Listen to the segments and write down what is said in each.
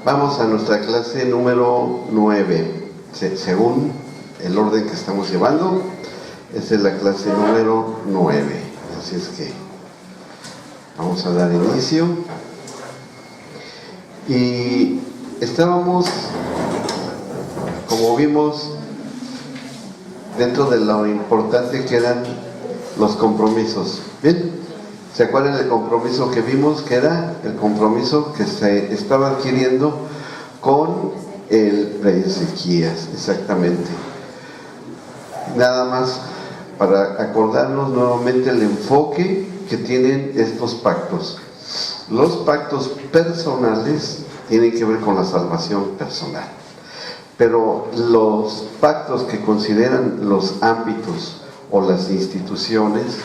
Vamos a nuestra clase número 9. Según el orden que estamos llevando, esta es la clase número 9. Así es que vamos a dar inicio. Y estábamos, como vimos, dentro de lo importante que eran los compromisos. ¿Bien? ¿Se acuerdan del compromiso que vimos? Que era el compromiso que se estaba adquiriendo con el rey Ezequías, exactamente. Nada más para acordarnos nuevamente el enfoque que tienen estos pactos. Los pactos personales tienen que ver con la salvación personal, pero los pactos que consideran los ámbitos o las instituciones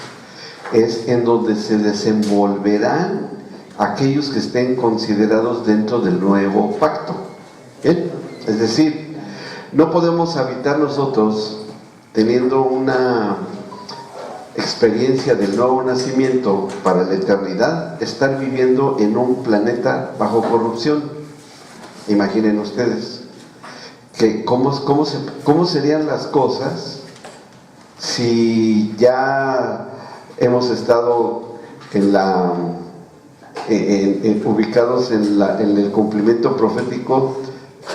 es en donde se desenvolverán aquellos que estén considerados dentro del nuevo pacto. ¿Bien? Es decir, no podemos habitar nosotros teniendo una experiencia del nuevo nacimiento para la eternidad, estar viviendo en un planeta bajo corrupción. Imaginen ustedes que cómo serían las cosas si ya hemos estado ubicados en el cumplimiento profético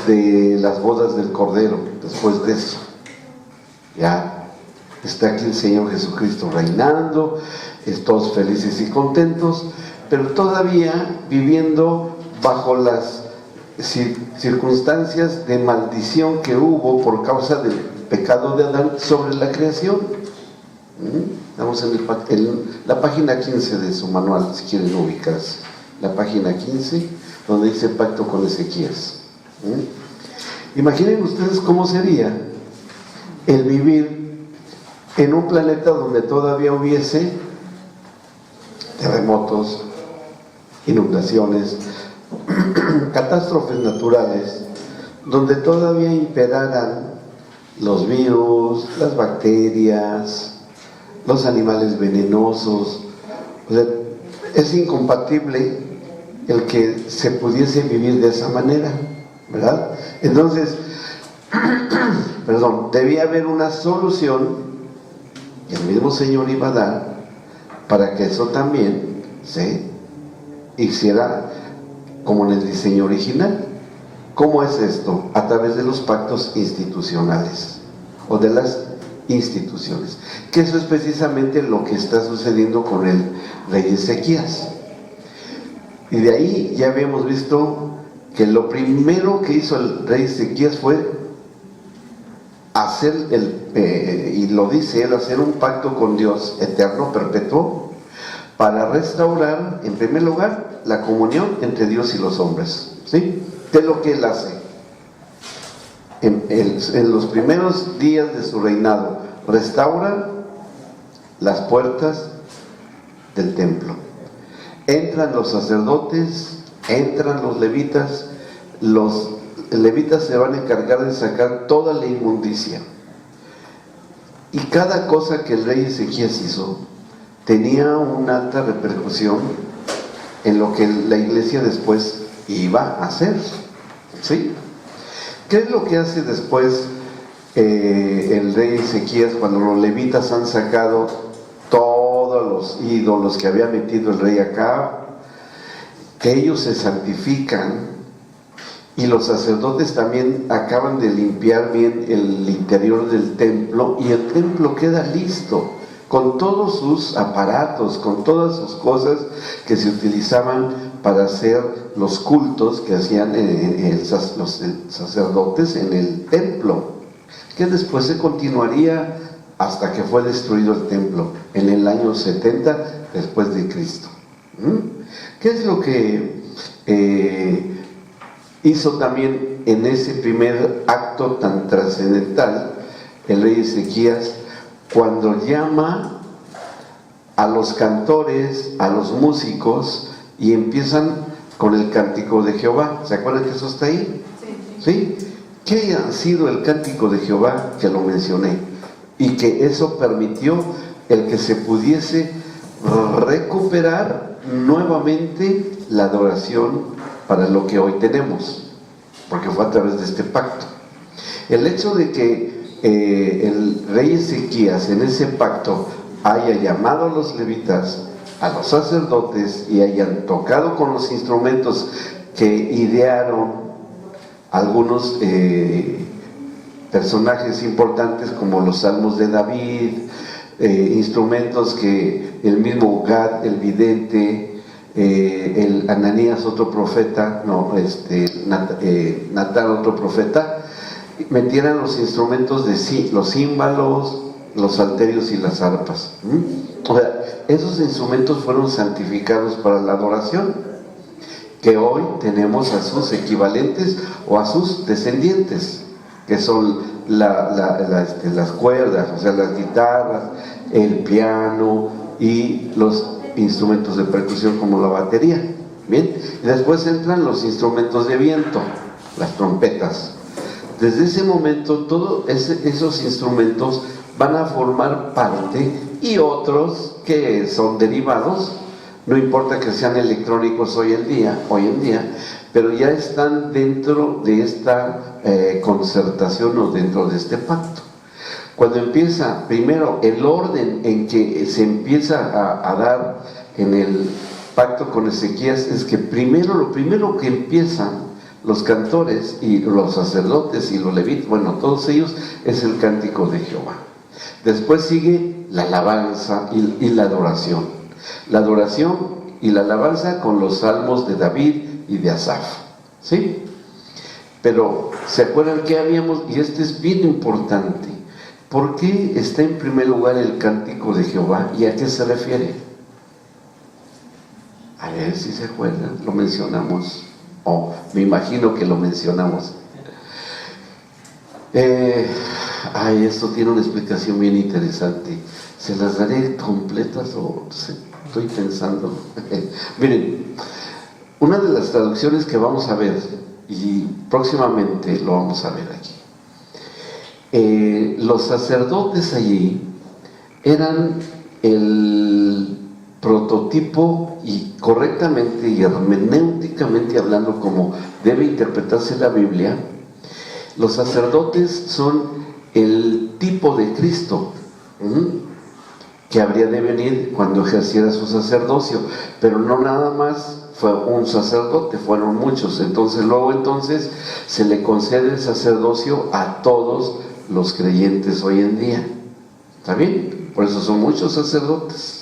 de las bodas del Cordero. Después de eso, ya está aquí el Señor Jesucristo reinando, todos felices y contentos, pero todavía viviendo bajo las circunstancias de maldición que hubo por causa del pecado de Adán sobre la creación. Estamos en la página 15 de su manual, si quieren ubicarse. La página 15, donde dice pacto con Ezequías. Imaginen ustedes cómo sería el vivir en un planeta donde todavía hubiese terremotos, inundaciones, catástrofes naturales, donde todavía imperaran los virus, las bacterias, los animales venenosos. O sea, es incompatible el que se pudiese vivir de esa manera, ¿verdad? Entonces, debía haber una solución que el mismo Señor iba a dar para que eso también se hiciera como en el diseño original. ¿Cómo es esto? A través de los pactos institucionales o de las instituciones, que eso es precisamente lo que está sucediendo con el rey Ezequías. Y de ahí ya habíamos visto que lo primero que hizo el rey Ezequías fue hacer y lo dice él, hacer un pacto con Dios eterno, perpetuo, para restaurar en primer lugar la comunión entre Dios y los hombres. ¿Sí? ¿Qué es lo que él hace? En los primeros días de su reinado, restaura las puertas del templo. Entran los sacerdotes, entran los levitas se van a encargar de sacar toda la inmundicia. Y cada cosa que el rey Ezequías hizo tenía una alta repercusión en lo que la iglesia después iba a hacer. ¿Sí? ¿Qué es lo que hace después el rey Ezequías cuando los levitas han sacado todos los ídolos que había metido el rey Acab? Que ellos se santifican y los sacerdotes también acaban de limpiar bien el interior del templo, y el templo queda listo con todos sus aparatos, con todas sus cosas que se utilizaban para hacer los cultos que hacían los sacerdotes en el templo, que después se continuaría hasta que fue destruido el templo en el año 70 después de Cristo. ¿Qué es lo que hizo también en ese primer acto tan trascendental el rey Ezequías, cuando llama a los cantores, a los músicos, y empiezan con el cántico de Jehová? ¿Se acuerdan que eso está ahí? Sí. ¿Sí? ¿Qué ha sido el cántico de Jehová? Que lo mencioné, y que eso permitió el que se pudiese recuperar nuevamente la adoración para lo que hoy tenemos. porque fue a través de este pacto. El hecho de que el rey Ezequías en ese pacto haya llamado a los levitas, a los sacerdotes, y hayan tocado con los instrumentos que idearon algunos personajes importantes como los salmos de David, instrumentos que el mismo Gad, el vidente, el Ananías, otro profeta, Natán, otro profeta, metieran los instrumentos de los címbalos, los salterios y las arpas. O sea, esos instrumentos fueron santificados para la adoración, que hoy tenemos a sus equivalentes o a sus descendientes, que son las cuerdas, o sea, las guitarras, el piano y los instrumentos de percusión como la batería. Bien, y después entran los instrumentos de viento, las trompetas. Desde ese momento todos esos instrumentos van a formar parte, y otros que son derivados, no importa que sean electrónicos hoy en día, pero ya están dentro de esta concertación o dentro de este pacto. Cuando empieza primero el orden en que se empieza a dar en el pacto con Ezequías, es que lo primero que empiezan los cantores y los sacerdotes y los levitas, bueno, todos ellos, es el cántico de Jehová. Después sigue la alabanza y la adoración. La adoración y la alabanza con los salmos de David y de Asaf, ¿sí? Pero, ¿se acuerdan que habíamos? Y este es bien importante. ¿Por qué está en primer lugar el cántico de Jehová y a qué se refiere? A ver si se acuerdan, lo mencionamos. Me imagino que lo mencionamos. Esto tiene una explicación bien interesante. ¿Se las daré completas o estoy pensando? Miren, una de las traducciones que vamos a ver, y próximamente lo vamos a ver aquí, los sacerdotes allí eran el prototipo, y correctamente y hermenéuticamente hablando, como debe interpretarse la Biblia, los sacerdotes son el tipo de Cristo que habría de venir cuando ejerciera su sacerdocio, pero no nada más fue un sacerdote, fueron muchos. Entonces se le concede el sacerdocio a todos los creyentes hoy en día. ¿Está bien? Por eso son muchos sacerdotes.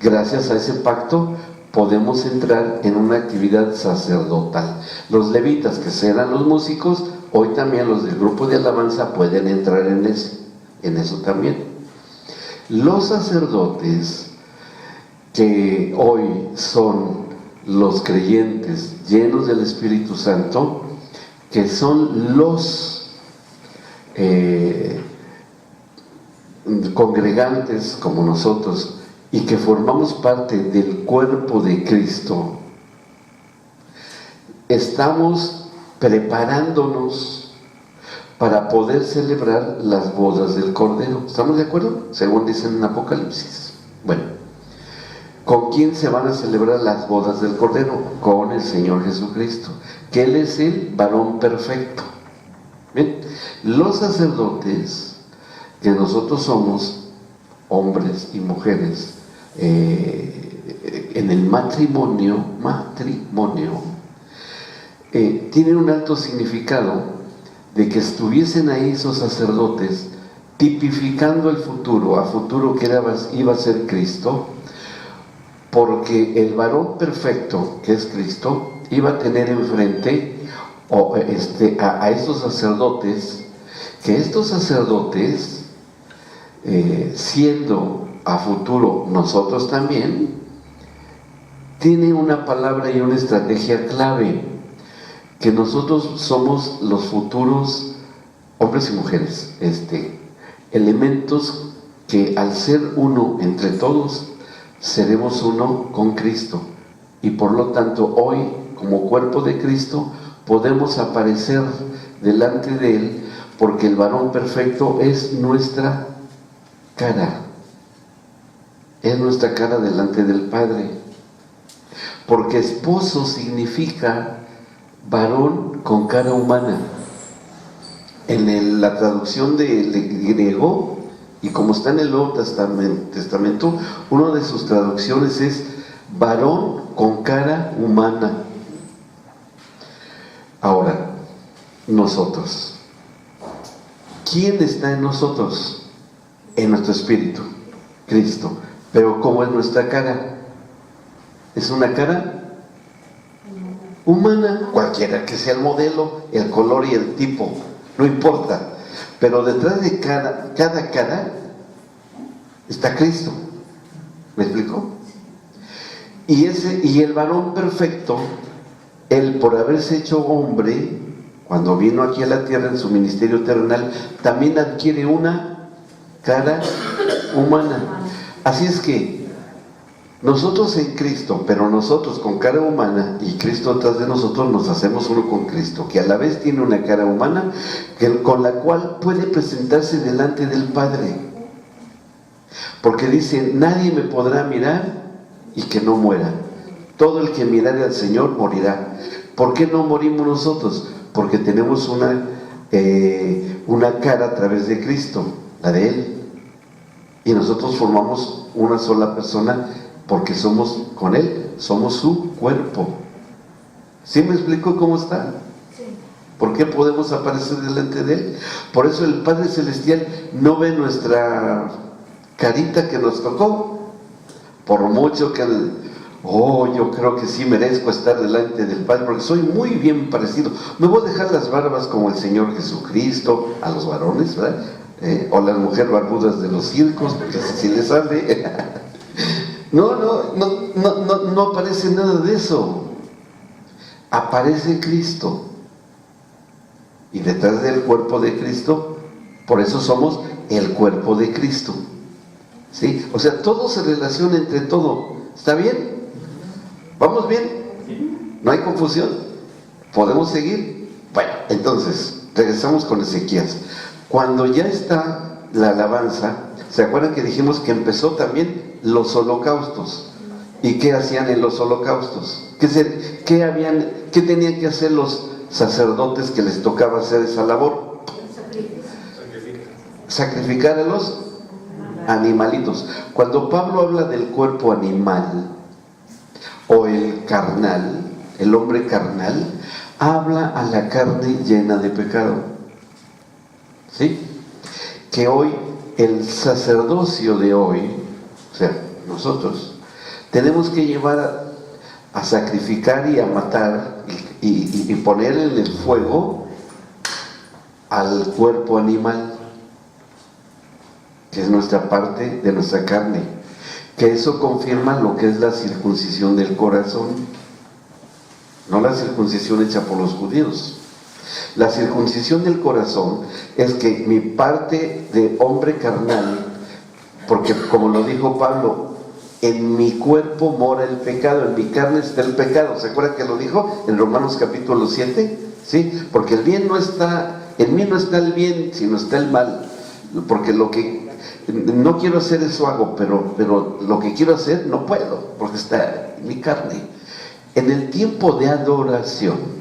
Gracias a ese pacto podemos entrar en una actividad sacerdotal. Los levitas, que serán los músicos, hoy también los del grupo de alabanza pueden entrar en eso también. Los sacerdotes, que hoy son los creyentes llenos del Espíritu Santo, que son los congregantes como nosotros, y que formamos parte del cuerpo de Cristo, estamos preparándonos para poder celebrar las bodas del Cordero. ¿Estamos de acuerdo? Según dicen en Apocalipsis. Bueno, ¿con quién se van a celebrar las bodas del Cordero? Con el Señor Jesucristo, que Él es el varón perfecto. Bien, los sacerdotes, que nosotros somos hombres y mujeres, en el matrimonio, tienen un alto significado de que estuviesen ahí esos sacerdotes tipificando el futuro, a futuro que iba a ser Cristo, porque el varón perfecto, que es Cristo, iba a tener enfrente a estos sacerdotes, que estos sacerdotes, siendo a futuro nosotros también, tiene una palabra y una estrategia clave, que nosotros somos los futuros hombres y mujeres, elementos que al ser uno entre todos, seremos uno con Cristo, y por lo tanto hoy, como cuerpo de Cristo, podemos aparecer delante de Él, porque el varón perfecto es nuestra cara, es nuestra cara delante del Padre, porque esposo significa varón con cara humana. En la traducción del griego, y como está en el Nuevo Testamento, una de sus traducciones es varón con cara humana. Ahora, nosotros. ¿Quién está en nosotros? En nuestro espíritu, Cristo. Pero ¿cómo es nuestra cara? Es una cara humana, cualquiera que sea el modelo, el color y el tipo, no importa. Pero detrás de cada cara está Cristo. ¿Me explico? Y el varón perfecto, él por haberse hecho hombre, cuando vino aquí a la tierra en su ministerio terrenal, también adquiere una cara humana. Así es que nosotros en Cristo, pero nosotros con cara humana y Cristo atrás de nosotros, nos hacemos uno con Cristo, que a la vez tiene una cara humana con la cual puede presentarse delante del Padre. Porque dice, nadie me podrá mirar y que no muera. Todo el que mirare al Señor morirá. ¿Por qué no morimos nosotros? Porque tenemos una cara a través de Cristo, la de Él. Y nosotros formamos una sola persona porque somos con Él, somos su cuerpo. ¿Sí me explico cómo está? Sí. ¿Por qué podemos aparecer delante de Él? Por eso el Padre Celestial no ve nuestra carita que nos tocó. Por mucho que yo creo que sí merezco estar delante del Padre porque soy muy bien parecido. Me voy a dejar las barbas como el Señor Jesucristo, a los varones, ¿verdad? O las mujeres barbudas de los circos, porque así les sale. No aparece nada de eso. Aparece Cristo. Y detrás del cuerpo de Cristo, por eso somos el cuerpo de Cristo. ¿Sí? O sea, todo se relaciona entre todo. ¿Está bien? ¿Vamos bien? ¿No hay confusión? ¿Podemos seguir? Bueno, entonces, regresamos con Ezequías. Cuando ya está la alabanza, ¿se acuerdan que dijimos que empezó también los holocaustos? ¿Y qué hacían en los holocaustos? ¿Qué tenían que hacer los sacerdotes que les tocaba hacer esa labor? Sacrificar a los animalitos. Cuando Pablo habla del cuerpo animal o el carnal, el hombre carnal, habla a la carne llena de pecado. ¿Sí? Que hoy, el sacerdocio de hoy, o sea, nosotros, tenemos que llevar a sacrificar y a matar y poner en el fuego al cuerpo animal, que es nuestra parte de nuestra carne, que eso confirma lo que es la circuncisión del corazón, no la circuncisión hecha por los judíos. La circuncisión del corazón es que mi parte de hombre carnal, porque como lo dijo Pablo, en mi cuerpo mora el pecado, en mi carne está el pecado. ¿Se acuerdan que lo dijo en Romanos capítulo 7? ¿Sí? Porque el bien no está, en mí no está el bien, sino está el mal. Porque lo que no quiero hacer eso hago, pero lo que quiero hacer no puedo, porque está en mi carne. En el tiempo de adoración,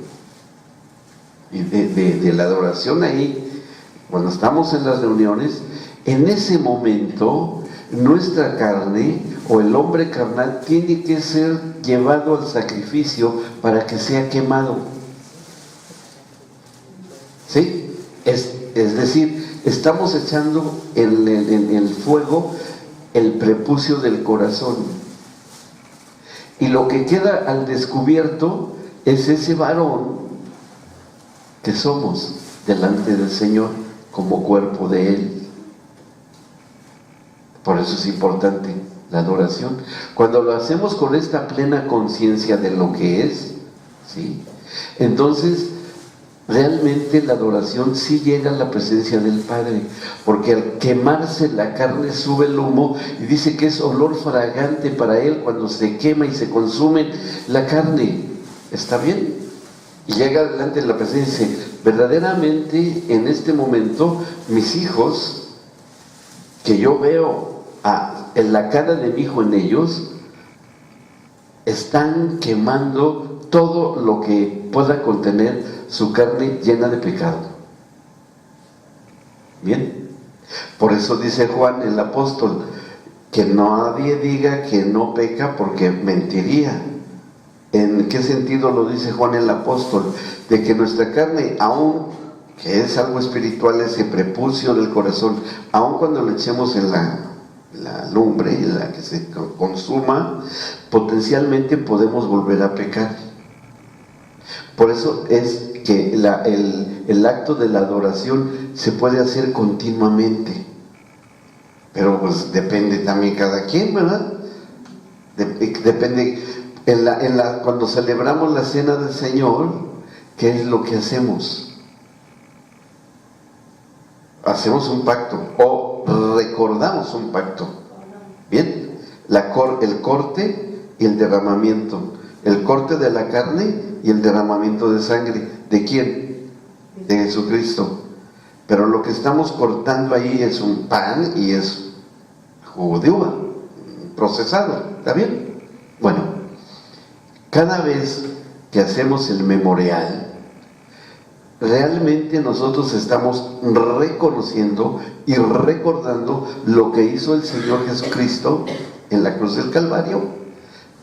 y de la adoración ahí, cuando estamos en las reuniones, en ese momento nuestra carne o el hombre carnal tiene que ser llevado al sacrificio para que sea quemado. ¿Sí? Es decir, estamos echando en el fuego el prepucio del corazón. Y lo que queda al descubierto es ese varón que somos delante del Señor como cuerpo de Él. Por eso es importante la adoración. Cuando lo hacemos con esta plena conciencia de lo que es, ¿sí? Entonces realmente la adoración sí llega a la presencia del Padre, porque al quemarse la carne sube el humo, y dice que es olor fragante para Él cuando se quema y se consume la carne. ¿Está bien? Y llega delante de la presencia y dice, verdaderamente en este momento mis hijos, que yo veo en la cara de mi hijo en ellos, están quemando todo lo que pueda contener su carne llena de pecado. Bien, por eso dice Juan el apóstol, que nadie diga que no peca porque mentiría. ¿En qué sentido lo dice Juan el apóstol? De que nuestra carne, aún que es algo espiritual, ese prepucio del corazón, aun cuando le echemos en la lumbre, en la que se consuma, potencialmente podemos volver a pecar. Por eso es que el acto de la adoración se puede hacer continuamente, pero pues depende también cada quien, ¿verdad? Depende. Cuando celebramos la cena del Señor, ¿qué es lo que hacemos? Hacemos un pacto o recordamos un pacto. Bien, el corte y el derramamiento, el corte de la carne y el derramamiento de sangre. ¿De quién? De Jesucristo. Pero lo que estamos cortando ahí es un pan y es jugo de uva procesado. ¿Está bien? Bueno, cada vez que hacemos el memorial, realmente nosotros estamos reconociendo y recordando lo que hizo el Señor Jesucristo en la cruz del Calvario,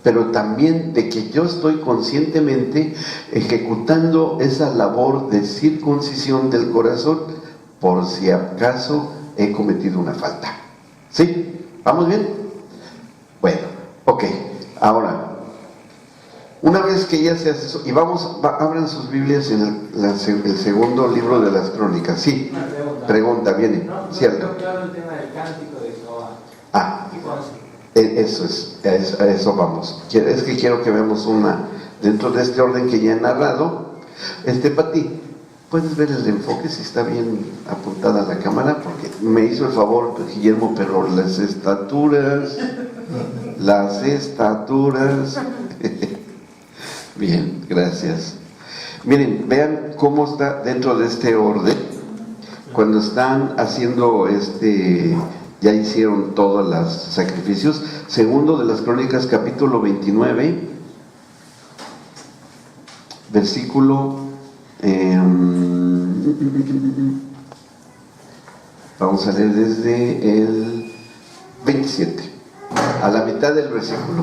pero también de que yo estoy conscientemente ejecutando esa labor de circuncisión del corazón por si acaso he cometido una falta. ¿Sí? ¿Vamos bien? Bueno, ok. Ahora, una vez que ya se hace eso, y abran sus Biblias en el segundo libro de las Crónicas. Sí, pregunta, viene. No, ¿Cierto? claro, el tema del cántico de Jehová. Ah, eso es, a eso vamos. Es que quiero que veamos dentro de este orden que ya he narrado. Pati, ¿puedes ver el enfoque si está bien apuntada la cámara? Porque me hizo el favor, Guillermo, pero las estaturas. Bien, gracias. Miren, vean cómo está dentro de este orden. Cuando están haciendo ya hicieron todos los sacrificios. Segundo de las Crónicas, capítulo 29, versículo vamos a leer desde el 27 a la mitad del versículo.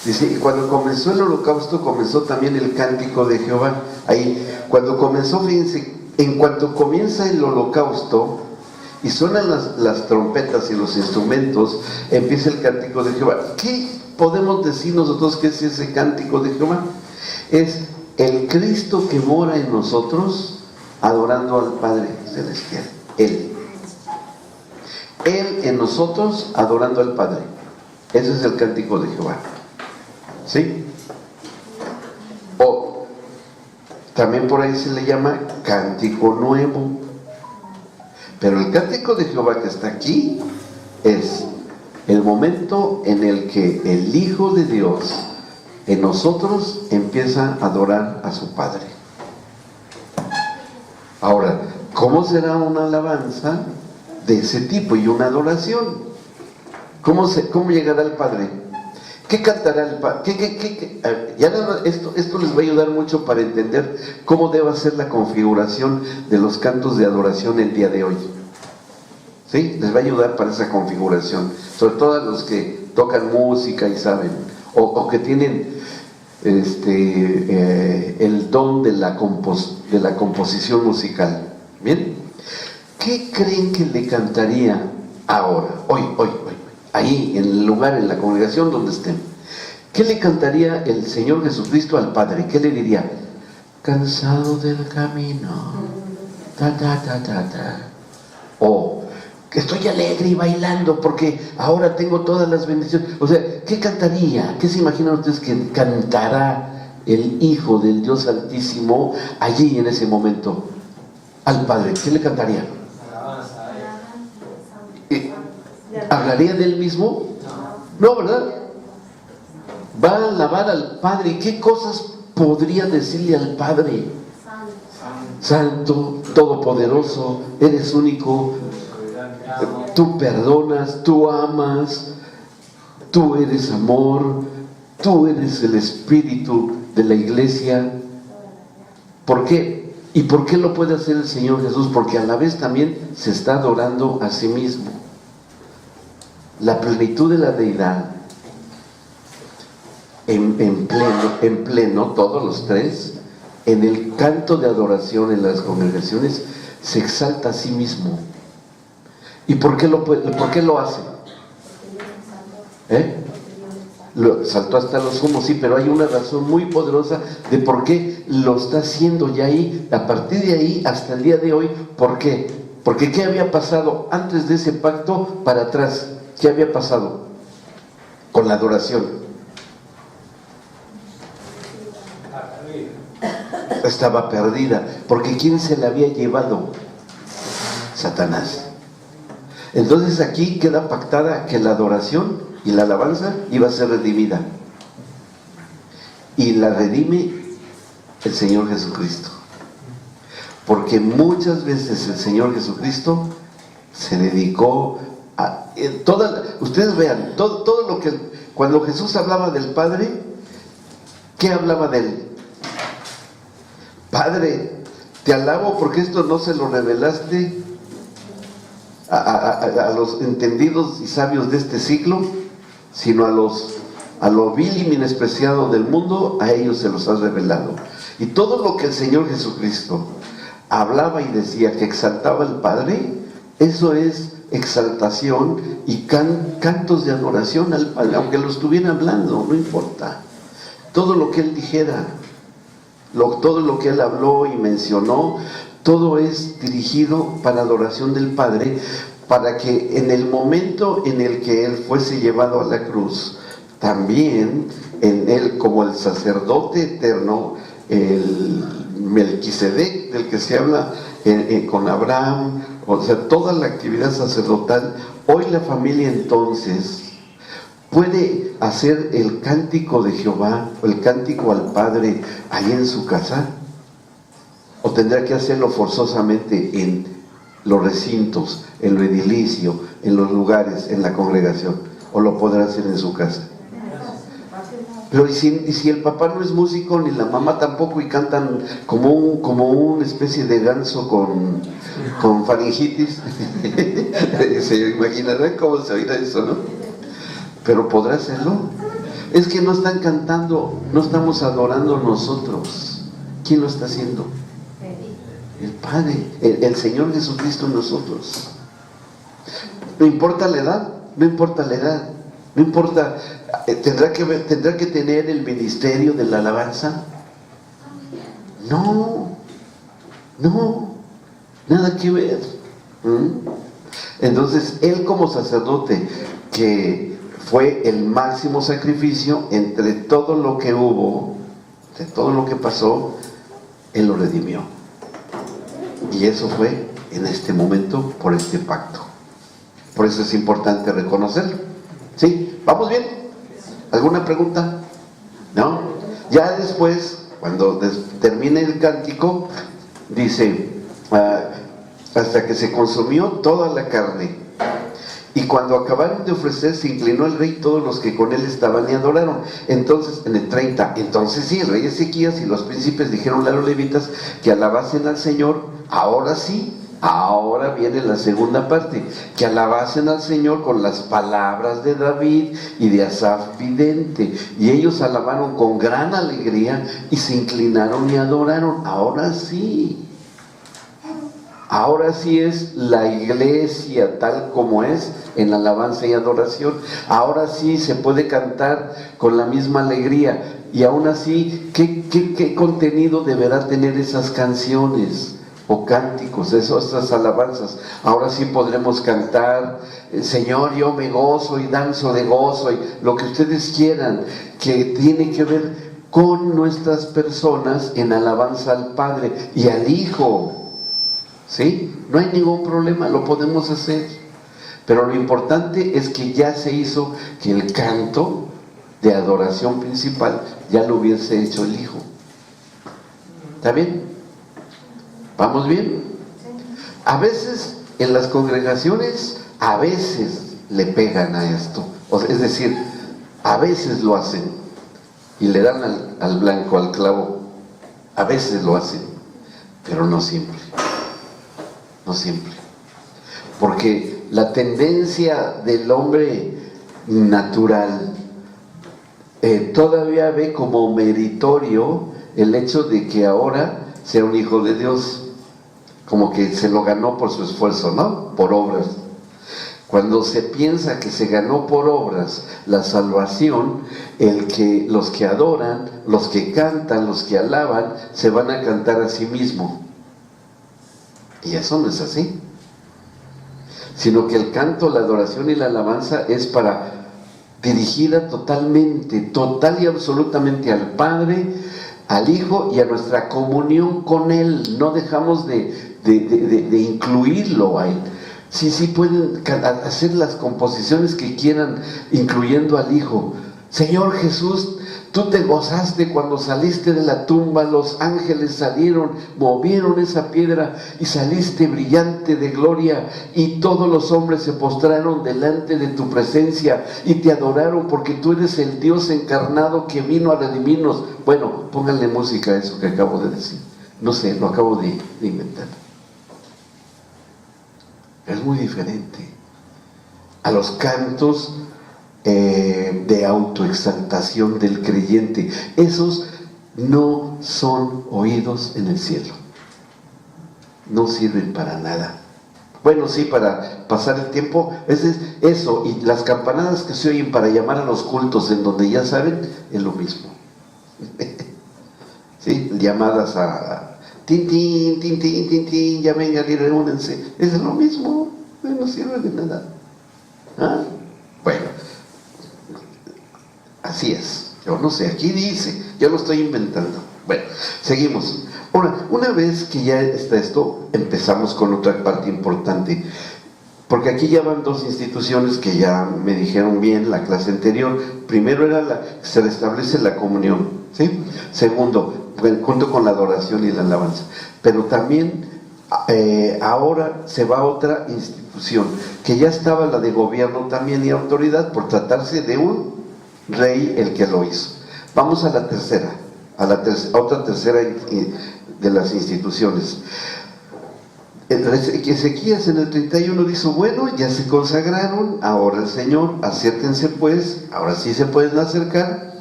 Dice, y cuando comenzó el holocausto, comenzó también el cántico de Jehová. Ahí, cuando comenzó, fíjense, en cuanto comienza el holocausto y suenan las trompetas y los instrumentos, empieza el cántico de Jehová. ¿Qué podemos decir nosotros que es ese cántico de Jehová? Es el Cristo que mora en nosotros, adorando al Padre Celestial. Él en nosotros, adorando al Padre. Ese es el cántico de Jehová. ¿Sí? O también por ahí se le llama cántico nuevo. Pero el cántico de Jehová que está aquí es el momento en el que el Hijo de Dios en nosotros empieza a adorar a su Padre. Ahora, ¿cómo será una alabanza de ese tipo y una adoración? ¿Cómo llegará el Padre? ¿Qué cantará el Padre? Esto les va a ayudar mucho para entender cómo debe ser la configuración de los cantos de adoración el día de hoy. ¿Sí? Les va a ayudar para esa configuración, sobre todo a los que tocan música y saben, o que tienen el don de la composición musical. ¿Bien? ¿Qué creen que le cantaría ahora, hoy, ahí en el lugar, en la congregación donde estén? ¿Qué le cantaría el Señor Jesucristo al Padre? ¿Qué le diría? Cansado del camino, o que estoy alegre y bailando porque ahora tengo todas las bendiciones. O sea, ¿qué cantaría? ¿Qué se imaginan ustedes que cantará el Hijo del Dios Altísimo allí en ese momento al Padre? ¿Qué le cantaría? ¿Hablaría de él mismo? No, ¿verdad? Va a alabar al Padre. ¿Qué cosas podría decirle al Padre? Santo, todopoderoso, eres único, tú perdonas, tú amas, tú eres amor, tú eres el Espíritu de la iglesia. ¿Por qué? ¿Y por qué lo puede hacer el Señor Jesús? Porque a la vez también se está adorando a sí mismo. La plenitud de la deidad, en pleno, todos los tres, en el canto de adoración en las congregaciones, se exalta a sí mismo. ¿Y por qué lo hace? Lo saltó hasta los humos, sí, pero hay una razón muy poderosa de por qué lo está haciendo ya ahí, a partir de ahí hasta el día de hoy. ¿Por qué? Porque ¿qué había pasado antes de ese pacto para atrás? ¿Qué había pasado con la adoración? Estaba perdida, porque ¿quién se la había llevado? Satanás. Entonces aquí queda pactada que la adoración y la alabanza iba a ser redimida, y la redime el Señor Jesucristo, porque muchas veces el Señor Jesucristo se dedicó a ustedes vean, todo lo que, cuando Jesús hablaba del Padre, ¿qué hablaba de él? Padre, te alabo porque esto no se lo revelaste a los entendidos y sabios de este siglo, sino a lo vil y menospreciado del mundo, a ellos se los has revelado. Y todo lo que el Señor Jesucristo hablaba y decía que exaltaba al Padre, eso es exaltación y cantos de adoración al Padre, aunque lo estuviera hablando, no importa. Todo lo que Él dijera, todo lo que Él habló y mencionó, todo es dirigido para adoración del Padre, para que en el momento en el que Él fuese llevado a la cruz, también en Él, como el sacerdote eterno, el Melquisedec del que se habla con Abraham, o sea, toda la actividad sacerdotal, hoy la familia entonces puede hacer el cántico de Jehová, o el cántico al Padre, ahí en su casa, o tendrá que hacerlo forzosamente en los recintos, en lo edilicio, en los lugares, en la congregación, o lo podrá hacer en su casa. Pero ¿y si el papá no es músico, ni la mamá tampoco, y cantan como una especie de ganso con faringitis? Se imaginarán cómo se oirá eso, ¿no? Pero ¿podrá hacerlo? Es que no están cantando, no estamos adorando nosotros. ¿Quién lo está haciendo? El Padre, el Señor Jesucristo en nosotros. No importa la edad, no importa la edad, no importa, tendrá que tener el ministerio de la alabanza. No, nada que ver. Entonces, Él como sacerdote, que fue el máximo sacrificio entre todo lo que hubo, de todo lo que pasó, Él lo redimió. Y eso fue en este momento por este pacto. Por eso es importante reconocerlo. ¿Sí? ¿Vamos bien? ¿Alguna pregunta? ¿No? Ya después, cuando termine el cántico, dice, hasta que se consumió toda la carne. Y cuando acabaron de ofrecer, se inclinó el rey, todos los que con él estaban y adoraron. Entonces, en el 30, entonces sí, el rey Ezequías y los príncipes dijeron a los levitas que alabasen al Señor. Ahora sí, ahora viene la segunda parte, que alabasen al Señor con las palabras de David y de Asaf vidente. Y ellos alabaron con gran alegría y se inclinaron y adoraron. Ahora sí. Ahora sí es la iglesia tal como es en alabanza y adoración. Ahora sí se puede cantar con la misma alegría. Y aún así, ¿qué contenido deberá tener esas canciones o cánticos, esas alabanzas? Ahora sí podremos cantar, Señor, yo me gozo y danzo de gozo, y lo que ustedes quieran, que tiene que ver con nuestras personas en alabanza al Padre y al Hijo. ¿Sí? No hay ningún problema, lo podemos hacer. Pero lo importante es que ya se hizo que el canto de adoración principal ya lo hubiese hecho el Hijo. ¿Está bien? ¿Vamos bien? A veces en las congregaciones, a veces le pegan a esto. Es decir, a veces lo hacen y le dan al blanco, al clavo. A veces lo hacen, pero no siempre. No siempre. Porque la tendencia del hombre natural todavía ve como meritorio el hecho de que ahora sea un hijo de Dios, como que se lo ganó por su esfuerzo, ¿no? Por obras. Cuando se piensa que se ganó por obras la salvación, los que adoran, los que cantan, los que alaban, se van a cantar a sí mismo. Y eso no es así. Sino que el canto, la adoración y la alabanza es dirigida totalmente, total y absolutamente al Padre, al Hijo y a nuestra comunión con Él. No dejamos de incluirlo a Él. Sí pueden hacer las composiciones que quieran, incluyendo al Hijo. Señor Jesús, tú te gozaste cuando saliste de la tumba, los ángeles salieron, movieron esa piedra y saliste brillante de gloria, y todos los hombres se postraron delante de tu presencia y te adoraron porque tú eres el Dios encarnado que vino a redimirnos. Bueno, pónganle música a eso que acabo de decir. No sé, lo acabo de inventar. Es muy diferente a los cantos de autoexaltación del creyente. Esos no son oídos en el cielo, no sirven para nada. Bueno, sí, para pasar el tiempo, eso, y las campanadas que se oyen para llamar a los cultos, en donde ya saben, es lo mismo. ¿Sí? Llamadas a tin, tin, tin, tin, tin, tin, ya vengan y reúnense. Es lo mismo, no sirve de nada. ¿Ah? Bueno, así es. Yo no sé, aquí dice, yo lo estoy inventando. Bueno, seguimos. Ahora, una vez que ya está esto, empezamos con otra parte importante. Porque aquí ya van dos instituciones que ya me dijeron bien la clase anterior. Primero era se restablece la comunión, ¿sí? Segundo, junto con la adoración y la alabanza. Pero también ahora se va a otra institución, que ya estaba la de gobierno también y autoridad, por tratarse de un rey el que lo hizo. Vamos a la tercera, otra tercera de las instituciones. Ezequías en el 31 dijo: bueno, ya se consagraron, ahora el Señor, acérquense pues, ahora sí se pueden acercar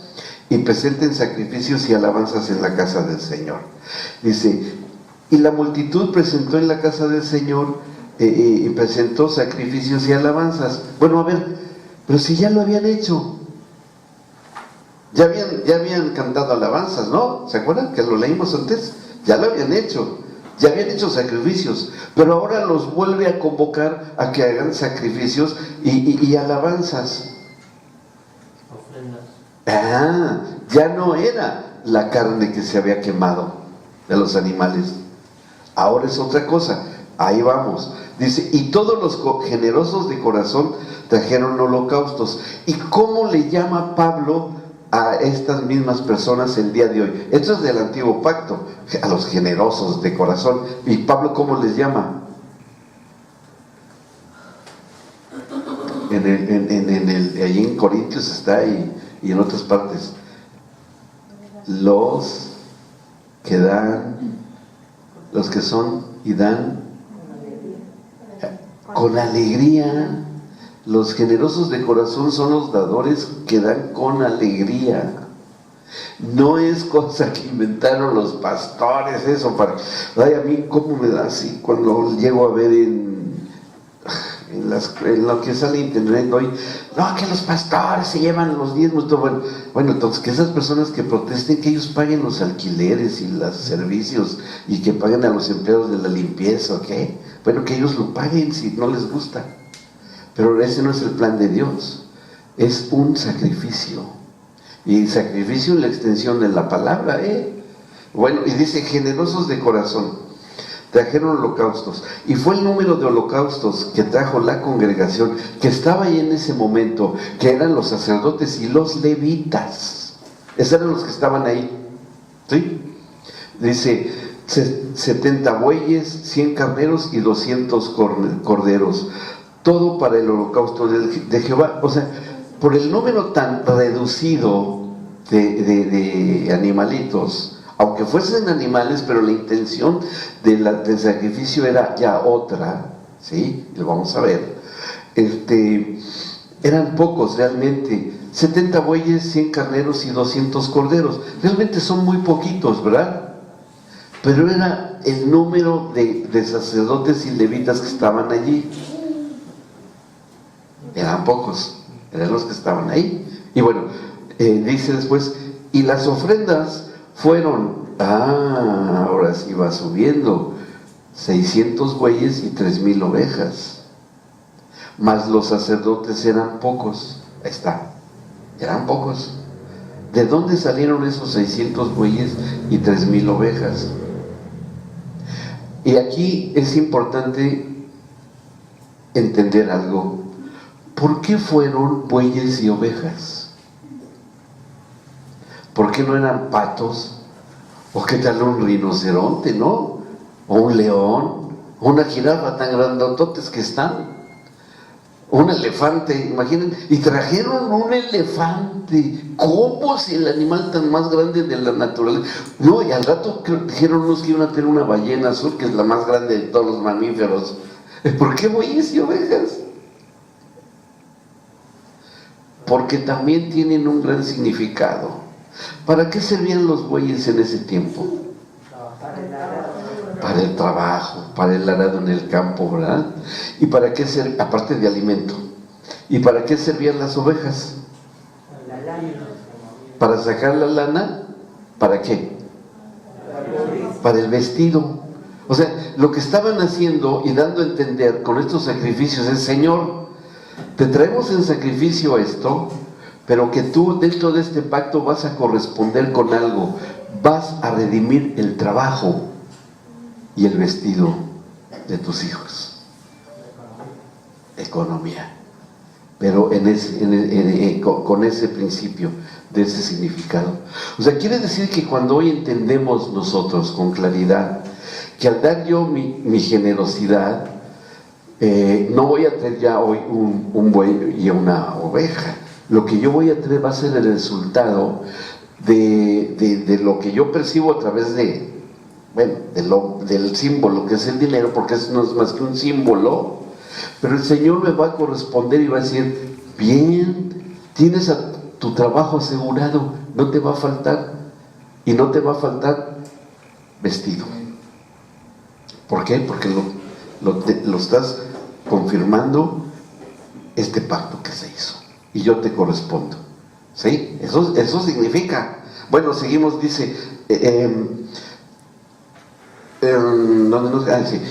y presenten sacrificios y alabanzas en la casa del Señor. Dice: y la multitud presentó en la casa del Señor y presentó sacrificios y alabanzas. Bueno, a ver, pero si ya lo habían hecho, ya habían cantado alabanzas, ¿no? ¿Se acuerdan que lo leímos antes? Ya lo habían hecho, ya habían hecho sacrificios, pero ahora los vuelve a convocar a que hagan sacrificios y alabanzas. Ya no era la carne que se había quemado de los animales, ahora es otra cosa. Ahí vamos, dice: y todos los generosos de corazón trajeron holocaustos. ¿Y cómo le llama Pablo a estas mismas personas el día de hoy? Esto es del antiguo pacto, a los generosos de corazón. ¿Y Pablo cómo les llama? Allí en Corintios está, y en otras partes: los que dan, los que son y dan con alegría. Los generosos de corazón son los dadores que dan con alegría. No es cosa que inventaron los pastores eso para... Ay, a mí cómo me da así cuando llego a ver en lo que sale en internet hoy, no, que los pastores se llevan los diezmos, todo. Bueno, entonces que esas personas que protesten, que ellos paguen los alquileres y los servicios, y que paguen a los empleados de la limpieza, ¿ok? Bueno, que ellos lo paguen si no les gusta. Pero ese no es el plan de Dios. Es un sacrificio, y sacrificio en la extensión de la palabra, Bueno, y dice: generosos de corazón trajeron holocaustos, y fue el número de holocaustos que trajo la congregación que estaba ahí en ese momento, que eran los sacerdotes y los levitas. Esos eran los que estaban ahí, ¿sí? Dice: 70 bueyes, 100 carneros y 200 corderos, todo para el holocausto de Jehová. O sea, por el número tan reducido de animalitos, aunque fuesen animales, pero la intención del sacrificio era ya otra, ¿sí? Lo vamos a ver. Eran pocos realmente, 70 bueyes, 100 carneros y 200 corderos. Realmente son muy poquitos, ¿verdad? Pero era el número de sacerdotes y levitas que estaban allí. Eran pocos, eran los que estaban ahí. Y bueno, dice después, y las ofrendas fueron, ahora sí va subiendo, 600 bueyes y 3000 ovejas. Mas los sacerdotes eran pocos. Ahí está, eran pocos. ¿De dónde salieron esos 600 bueyes y 3000 ovejas? Y aquí es importante entender algo. ¿Por qué fueron bueyes y ovejas? ¿Por qué no eran patos? ¿O qué tal un rinoceronte, no? ¿O un león? ¿O una jirafa tan grandototes que están? Un elefante, imaginen, y trajeron un elefante. ¿Cómo si el animal tan más grande de la naturaleza? No, y al rato dijeron unos que iban a tener una ballena azul, que es la más grande de todos los mamíferos. ¿Por qué bueyes y ovejas? Porque también tienen un gran significado. ¿Para qué servían los bueyes en ese tiempo? Para el trabajo, para el arado en el campo, ¿verdad? ¿Y para qué servían? Aparte de alimento. ¿Y para qué servían las ovejas? Para sacar la lana. ¿Para qué? Para el vestido. O sea, lo que estaban haciendo y dando a entender con estos sacrificios es: Señor, te traemos en sacrificio esto, pero que tú dentro de este pacto vas a corresponder con algo. Vas a redimir el trabajo y el vestido de tus hijos. Economía. Pero con ese principio, de ese significado. O sea, quiere decir que cuando hoy entendemos nosotros con claridad que al dar yo mi generosidad, no voy a tener ya hoy un buey y una oveja. Lo que yo voy a tener va a ser el resultado de lo que yo percibo a través del símbolo que es el dinero, porque eso no es más que un símbolo. Pero el Señor me va a corresponder y va a decir: bien, tienes tu trabajo asegurado, no te va a faltar, y no te va a faltar vestido. ¿Por qué? Porque lo estás confirmando, este pacto que se hizo, y yo te correspondo. ¿Sí? Eso significa. Bueno, seguimos, dice, ¿dónde nos? Sí,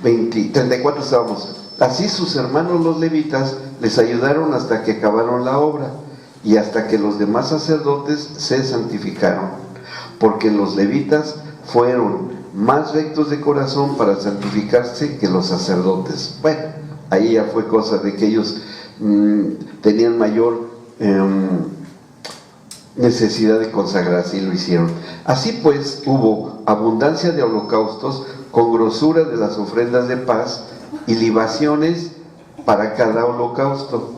34 estábamos. Así sus hermanos los levitas les ayudaron hasta que acabaron la obra, y hasta que los demás sacerdotes se santificaron, porque los levitas fueron más rectos de corazón para santificarse que los sacerdotes. Bueno, ahí ya fue cosa de que ellos tenían mayor necesidad de consagrarse, y lo hicieron. Así pues, hubo abundancia de holocaustos con grosura de las ofrendas de paz y libaciones para cada holocausto.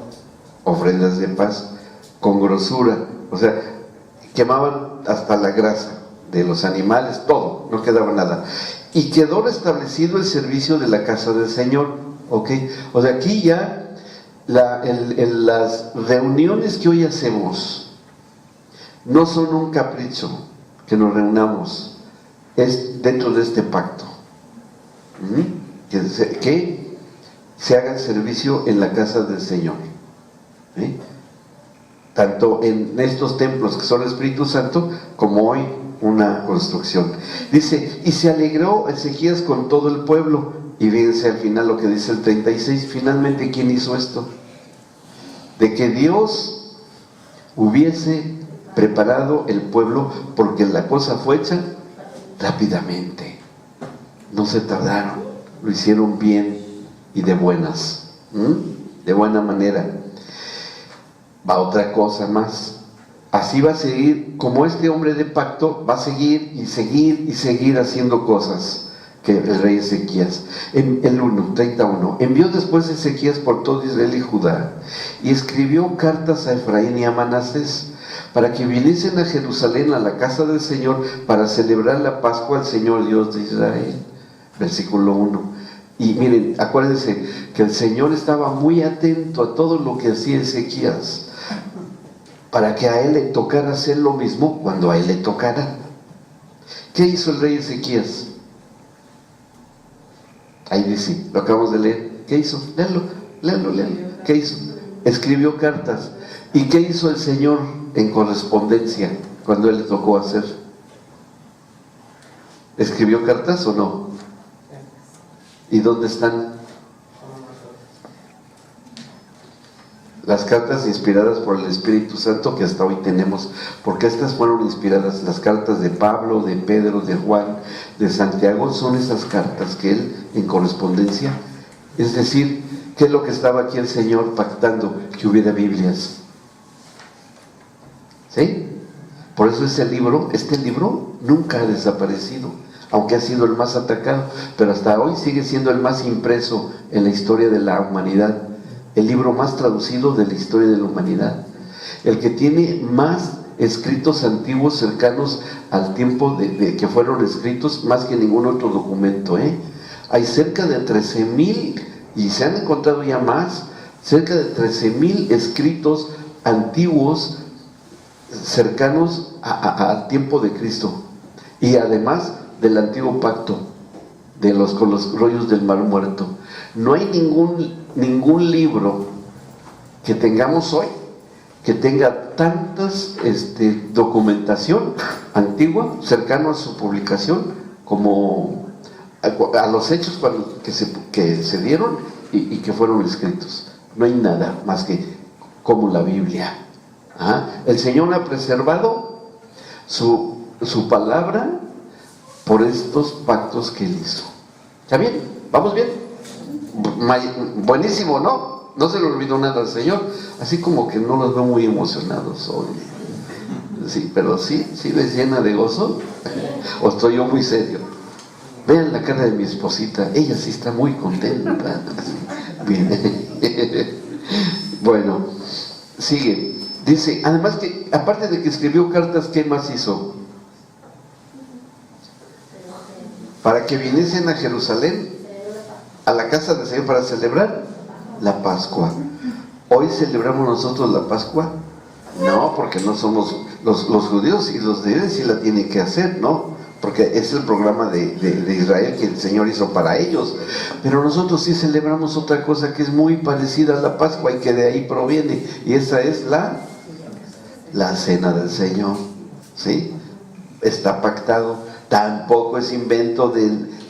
Ofrendas de paz con grosura, o sea, quemaban hasta la grasa de los animales, todo, no quedaba nada. Y quedó restablecido el servicio de la casa del Señor. ¿Ok? O sea, aquí ya las reuniones que hoy hacemos no son un capricho que nos reunamos, es dentro de este pacto. Que se haga el servicio en la casa del Señor. Tanto en estos templos que son el Espíritu Santo, como hoy una construcción. Dice: y se alegró Ezequías con todo el pueblo. Y fíjense al final lo que dice el 36. Finalmente, ¿quién hizo esto? De que Dios hubiese preparado el pueblo, porque la cosa fue hecha rápidamente. No se tardaron, lo hicieron bien y de buenas, de buena manera. Va otra cosa más. Así va a seguir, como este hombre de pacto, va a seguir y seguir y seguir haciendo cosas que el rey Ezequías. En el 31, envió después Ezequías por todo Israel y Judá, y escribió cartas a Efraín y a Manasés, para que viniesen a Jerusalén, a la casa del Señor, para celebrar la Pascua al Señor Dios de Israel. Versículo 1. Y miren, acuérdense que el Señor estaba muy atento a todo lo que hacía Ezequías, para que a él le tocara hacer lo mismo cuando a él le tocara. ¿Qué hizo el rey Ezequías? Ahí dice, lo acabamos de leer. ¿Qué hizo? Léalo. ¿Qué hizo? Escribió cartas. ¿Y qué hizo el Señor en correspondencia cuando él le tocó hacer? ¿Escribió cartas o no? ¿Y dónde están? Las cartas inspiradas por el Espíritu Santo que hasta hoy tenemos, porque estas fueron inspiradas. Las cartas de Pablo, de Pedro, de Juan, de Santiago, son esas cartas que él en correspondencia, es decir, ¿qué es lo que estaba aquí el Señor pactando? Que hubiera Biblias. ¿Sí? Por eso este libro nunca ha desaparecido, aunque ha sido el más atacado, pero hasta hoy sigue siendo el más impreso en la historia de la humanidad, el libro más traducido de la historia de la humanidad, el que tiene más escritos antiguos cercanos al tiempo de que fueron escritos, más que ningún otro documento. Hay cerca de 13,000, y se han encontrado ya más, cerca de 13,000 escritos antiguos cercanos al tiempo de Cristo, y además del antiguo pacto con los rollos del Mar Muerto. No hay ningún libro que tengamos hoy que tenga tantas documentación antigua cercano a su publicación como a los hechos que se dieron y que fueron escritos. No hay nada más que como la Biblia. El Señor ha preservado su palabra por estos pactos que Él hizo. ¿Está bien? ¿Vamos bien? Buenísimo, ¿no? No se le olvidó nada al Señor. Así como que no los veo muy emocionados hoy. Sí, pero sí les llena de gozo. ¿O estoy yo muy serio? Vean la cara de mi esposita. Ella sí está muy contenta. Bien. Bueno, sigue. Dice, además que, aparte de que escribió cartas, ¿qué más hizo? Para que viniesen a Jerusalén, a la casa del Señor, para celebrar la Pascua. ¿Hoy celebramos nosotros la Pascua? No, porque no somos los judíos, y los de Israel sí la tienen que hacer, ¿no? Porque es el programa de Israel que el Señor hizo para ellos. Pero nosotros sí celebramos otra cosa que es muy parecida a la Pascua y que de ahí proviene, y esa es la cena del Señor. ¿Sí? Está pactado. Tampoco es invento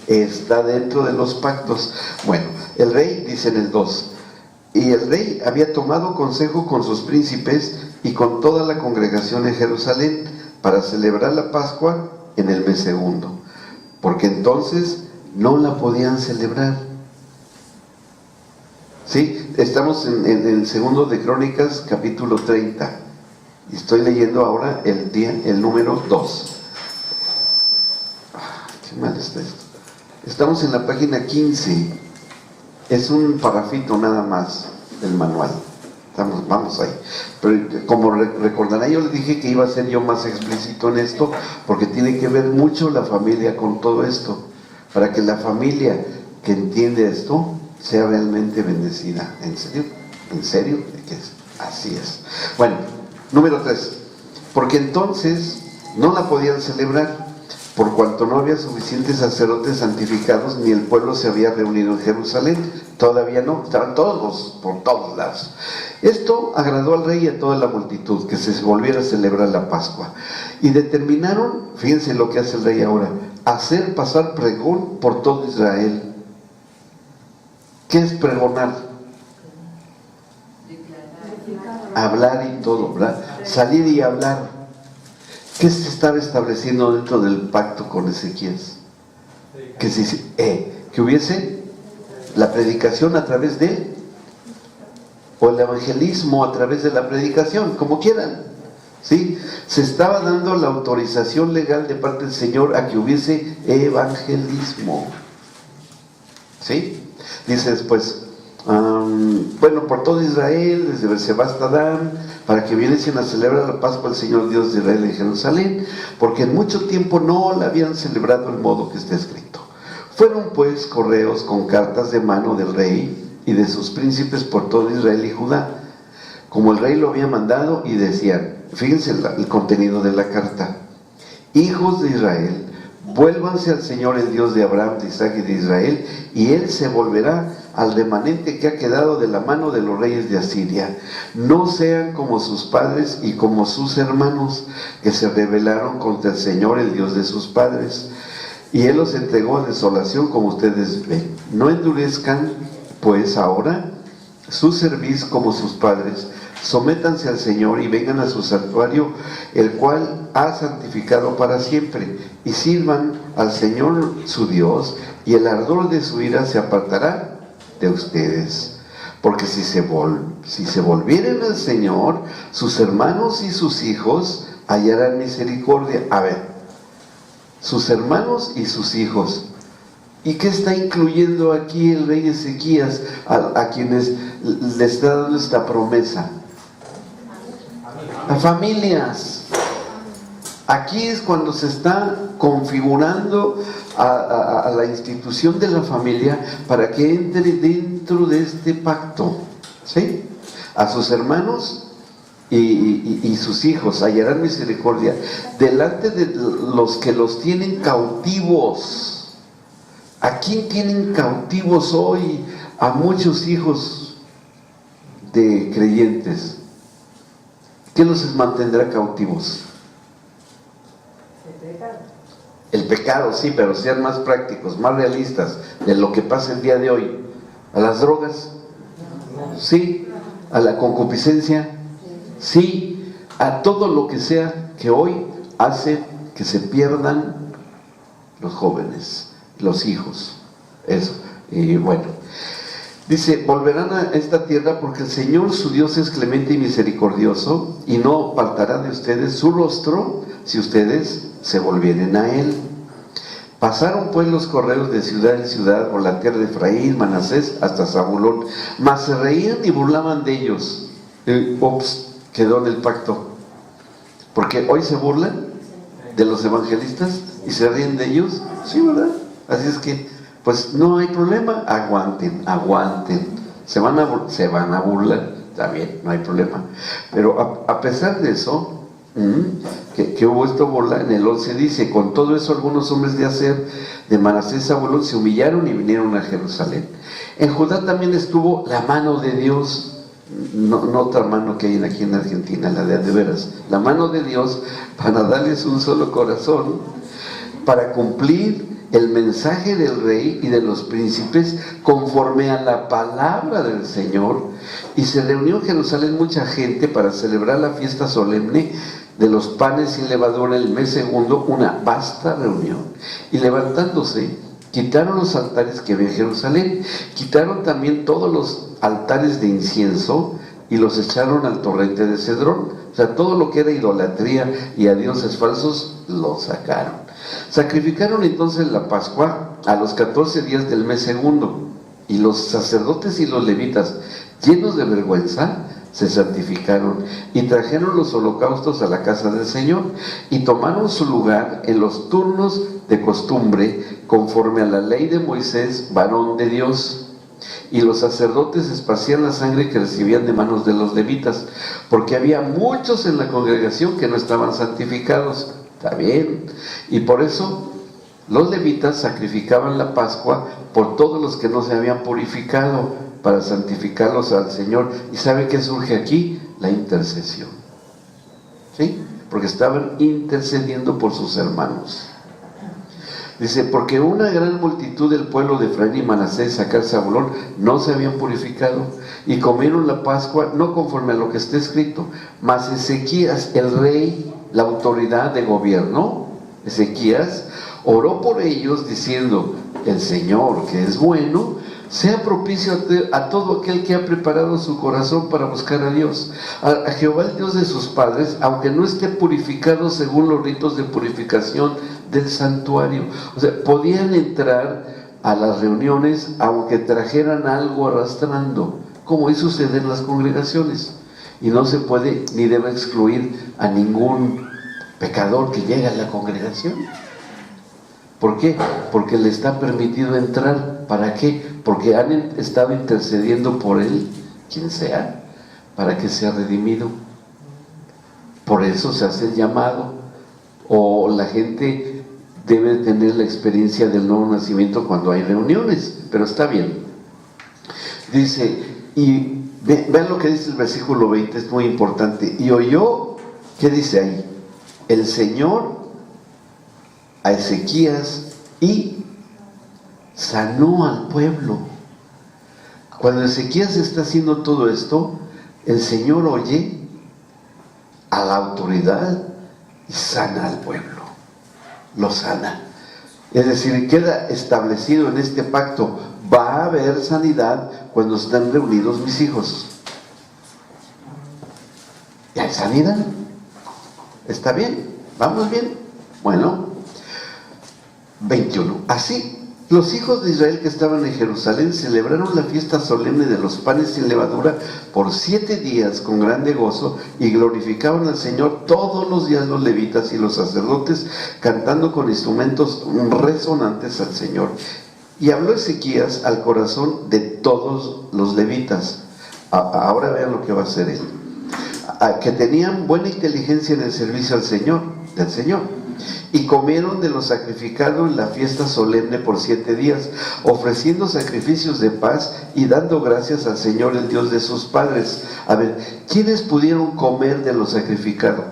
está dentro de los pactos. Bueno, el rey, dice en el 2, y el rey había tomado consejo con sus príncipes y con toda la congregación en Jerusalén para celebrar la Pascua en el mes segundo, porque entonces no la podían celebrar. ¿Sí? Estamos en el segundo de Crónicas, capítulo 30, y estoy leyendo ahora el número 2. Qué mal está esto. Estamos en la página 15. Es un parrafito nada más del manual. Vamos ahí. Pero como recordarán, yo les dije que iba a ser yo más explícito en esto, porque tiene que ver mucho la familia con todo esto, para que la familia que entiende esto sea realmente bendecida. ¿En serio? ¿En serio? Así es. Bueno, número 3. Porque entonces no la podían celebrar, por cuanto no había suficientes sacerdotes santificados, ni el pueblo se había reunido en Jerusalén. Todavía no, estaban todos por todos lados. Esto agradó al rey y a toda la multitud, que se volviera a celebrar la Pascua. Y determinaron, fíjense lo que hace el rey ahora, hacer pasar pregón por todo Israel. ¿Qué es pregonar? Hablar y todo, ¿verdad? Salir y hablar. ¿Qué se estaba estableciendo dentro del pacto con Ezequías? Que hubiese la predicación a través de él, o el evangelismo a través de la predicación, como quieran. ¿Sí? Se estaba dando la autorización legal de parte del Señor a que hubiese evangelismo. ¿Sí? Dice después, bueno, por todo Israel, desde Berseba hasta Dan, para que viniesen a celebrar la Pascua al Señor Dios de Israel en Jerusalén, porque en mucho tiempo no la habían celebrado el modo que está escrito. Fueron pues correos con cartas de mano del rey y de sus príncipes por todo Israel y Judá, como el rey lo había mandado, y decían, fíjense el contenido de la carta: hijos de Israel, vuélvanse al Señor, el Dios de Abraham, de Isaac y de Israel, y Él se volverá al remanente que ha quedado de la mano de los reyes de Asiria. No sean como sus padres y como sus hermanos, que se rebelaron contra el Señor, el Dios de sus padres, y Él los entregó a desolación, como ustedes ven. No endurezcan pues ahora su cerviz como sus padres. Sométanse al Señor y vengan a su santuario, el cual ha santificado para siempre, y sirvan al Señor su Dios, y el ardor de su ira se apartará de ustedes. Porque si se volvieren al Señor, sus hermanos y sus hijos hallarán misericordia. A ver, sus hermanos y sus hijos. ¿Y qué está incluyendo aquí el rey Ezequías a quienes le está dando esta promesa? A familias. Aquí es cuando se está configurando a la institución de la familia para que entre dentro de este pacto, ¿sí? A sus hermanos y sus hijos hallarán misericordia delante de los que los tienen cautivos. ¿A quién tienen cautivos hoy? A muchos hijos de creyentes. ¿Qué los mantendrá cautivos? El pecado, sí, pero sean más prácticos, más realistas de lo que pasa el día de hoy. ¿A las drogas? Sí. ¿A la concupiscencia? Sí. A todo lo que sea que hoy hace que se pierdan los jóvenes, los hijos. Eso. Y bueno, dice, volverán a esta tierra porque el Señor su Dios es clemente y misericordioso, y no apartará de ustedes su rostro si ustedes se volvieren a Él. Pasaron pues los correos de ciudad en ciudad por la tierra de Efraín, Manasés, hasta Zabulón, mas se reían y burlaban de ellos. Quedó en el pacto. Porque hoy se burlan de los evangelistas y se ríen de ellos. Sí, ¿verdad? Así es que, pues no hay problema, aguanten. Se van a burlar, está bien, no hay problema. Pero a pesar de eso, que hubo esto burla, en el 11 dice, con todo eso algunos hombres de Aser, de Manasés, Zabulón, se humillaron y vinieron a Jerusalén. En Judá también estuvo la mano de Dios, no otra mano que hay aquí en Argentina, la de veras, la mano de Dios, para darles un solo corazón, para cumplir el mensaje del rey y de los príncipes conforme a la palabra del Señor. Y se reunió en Jerusalén mucha gente para celebrar la fiesta solemne de los panes sin levadura el mes segundo, una vasta reunión. Y levantándose, quitaron los altares que había en Jerusalén, quitaron también todos los altares de incienso y los echaron al torrente de Cedrón. O sea, todo lo que era idolatría y a dioses falsos, lo sacaron. Sacrificaron entonces la Pascua a los 14 días del mes segundo, y los sacerdotes y los levitas, llenos de vergüenza, se santificaron y trajeron los holocaustos a la casa del Señor y tomaron su lugar en los turnos de costumbre conforme a la ley de Moisés, varón de Dios. Y los sacerdotes esparcían la sangre que recibían de manos de los levitas, porque había muchos en la congregación que no estaban santificados. Está bien. Y por eso los levitas sacrificaban la Pascua por todos los que no se habían purificado, para santificarlos al Señor. ¿Y sabe qué surge aquí? La intercesión. ¿Sí? Porque estaban intercediendo por sus hermanos. Dice, porque una gran multitud del pueblo de Efraín y Manasés, Sacar, Zabulón, no se habían purificado y comieron la Pascua no conforme a lo que está escrito. Mas Ezequías, el rey, la autoridad de gobierno, Ezequías, oró por ellos diciendo, el Señor, que es bueno, sea propicio a todo aquel que ha preparado su corazón para buscar a Dios, a Jehová el Dios de sus padres, aunque no esté purificado según los ritos de purificación del santuario. O sea, podían entrar a las reuniones, aunque trajeran algo arrastrando, como es suceder en las congregaciones. Y no se puede ni debe excluir a ningún pecador que llegue a la congregación. ¿Por qué? Porque le está permitido entrar. ¿Para qué? Porque han estado intercediendo por él, quien sea, para que sea redimido. Por eso se hace el llamado. O la gente debe tener la experiencia del nuevo nacimiento cuando hay reuniones, pero está bien. Dice, y vean lo que dice el versículo 20, es muy importante. Y oyó, ¿qué dice ahí? El Señor a Ezequías y sanó al pueblo. Cuando Ezequías está haciendo todo esto, el Señor oye a la autoridad y sana al pueblo, lo sana. Es decir, queda establecido en este pacto: va a haber sanidad cuando están reunidos mis hijos. ¿Y hay sanidad? ¿Está bien? ¿Vamos bien? Bueno, 21. Así, los hijos de Israel que estaban en Jerusalén celebraron la fiesta solemne de los panes sin levadura por 7 días con grande gozo, y glorificaban al Señor todos los días los levitas y los sacerdotes, cantando con instrumentos resonantes al Señor. Y habló Ezequías al corazón de todos los levitas. Ahora vean lo que va a hacer él. Que tenían buena inteligencia en el servicio al Señor, del Señor. Y comieron de lo sacrificado en la fiesta solemne por 7 días, ofreciendo sacrificios de paz y dando gracias al Señor, el Dios de sus padres. A ver, ¿quiénes pudieron comer de lo sacrificado?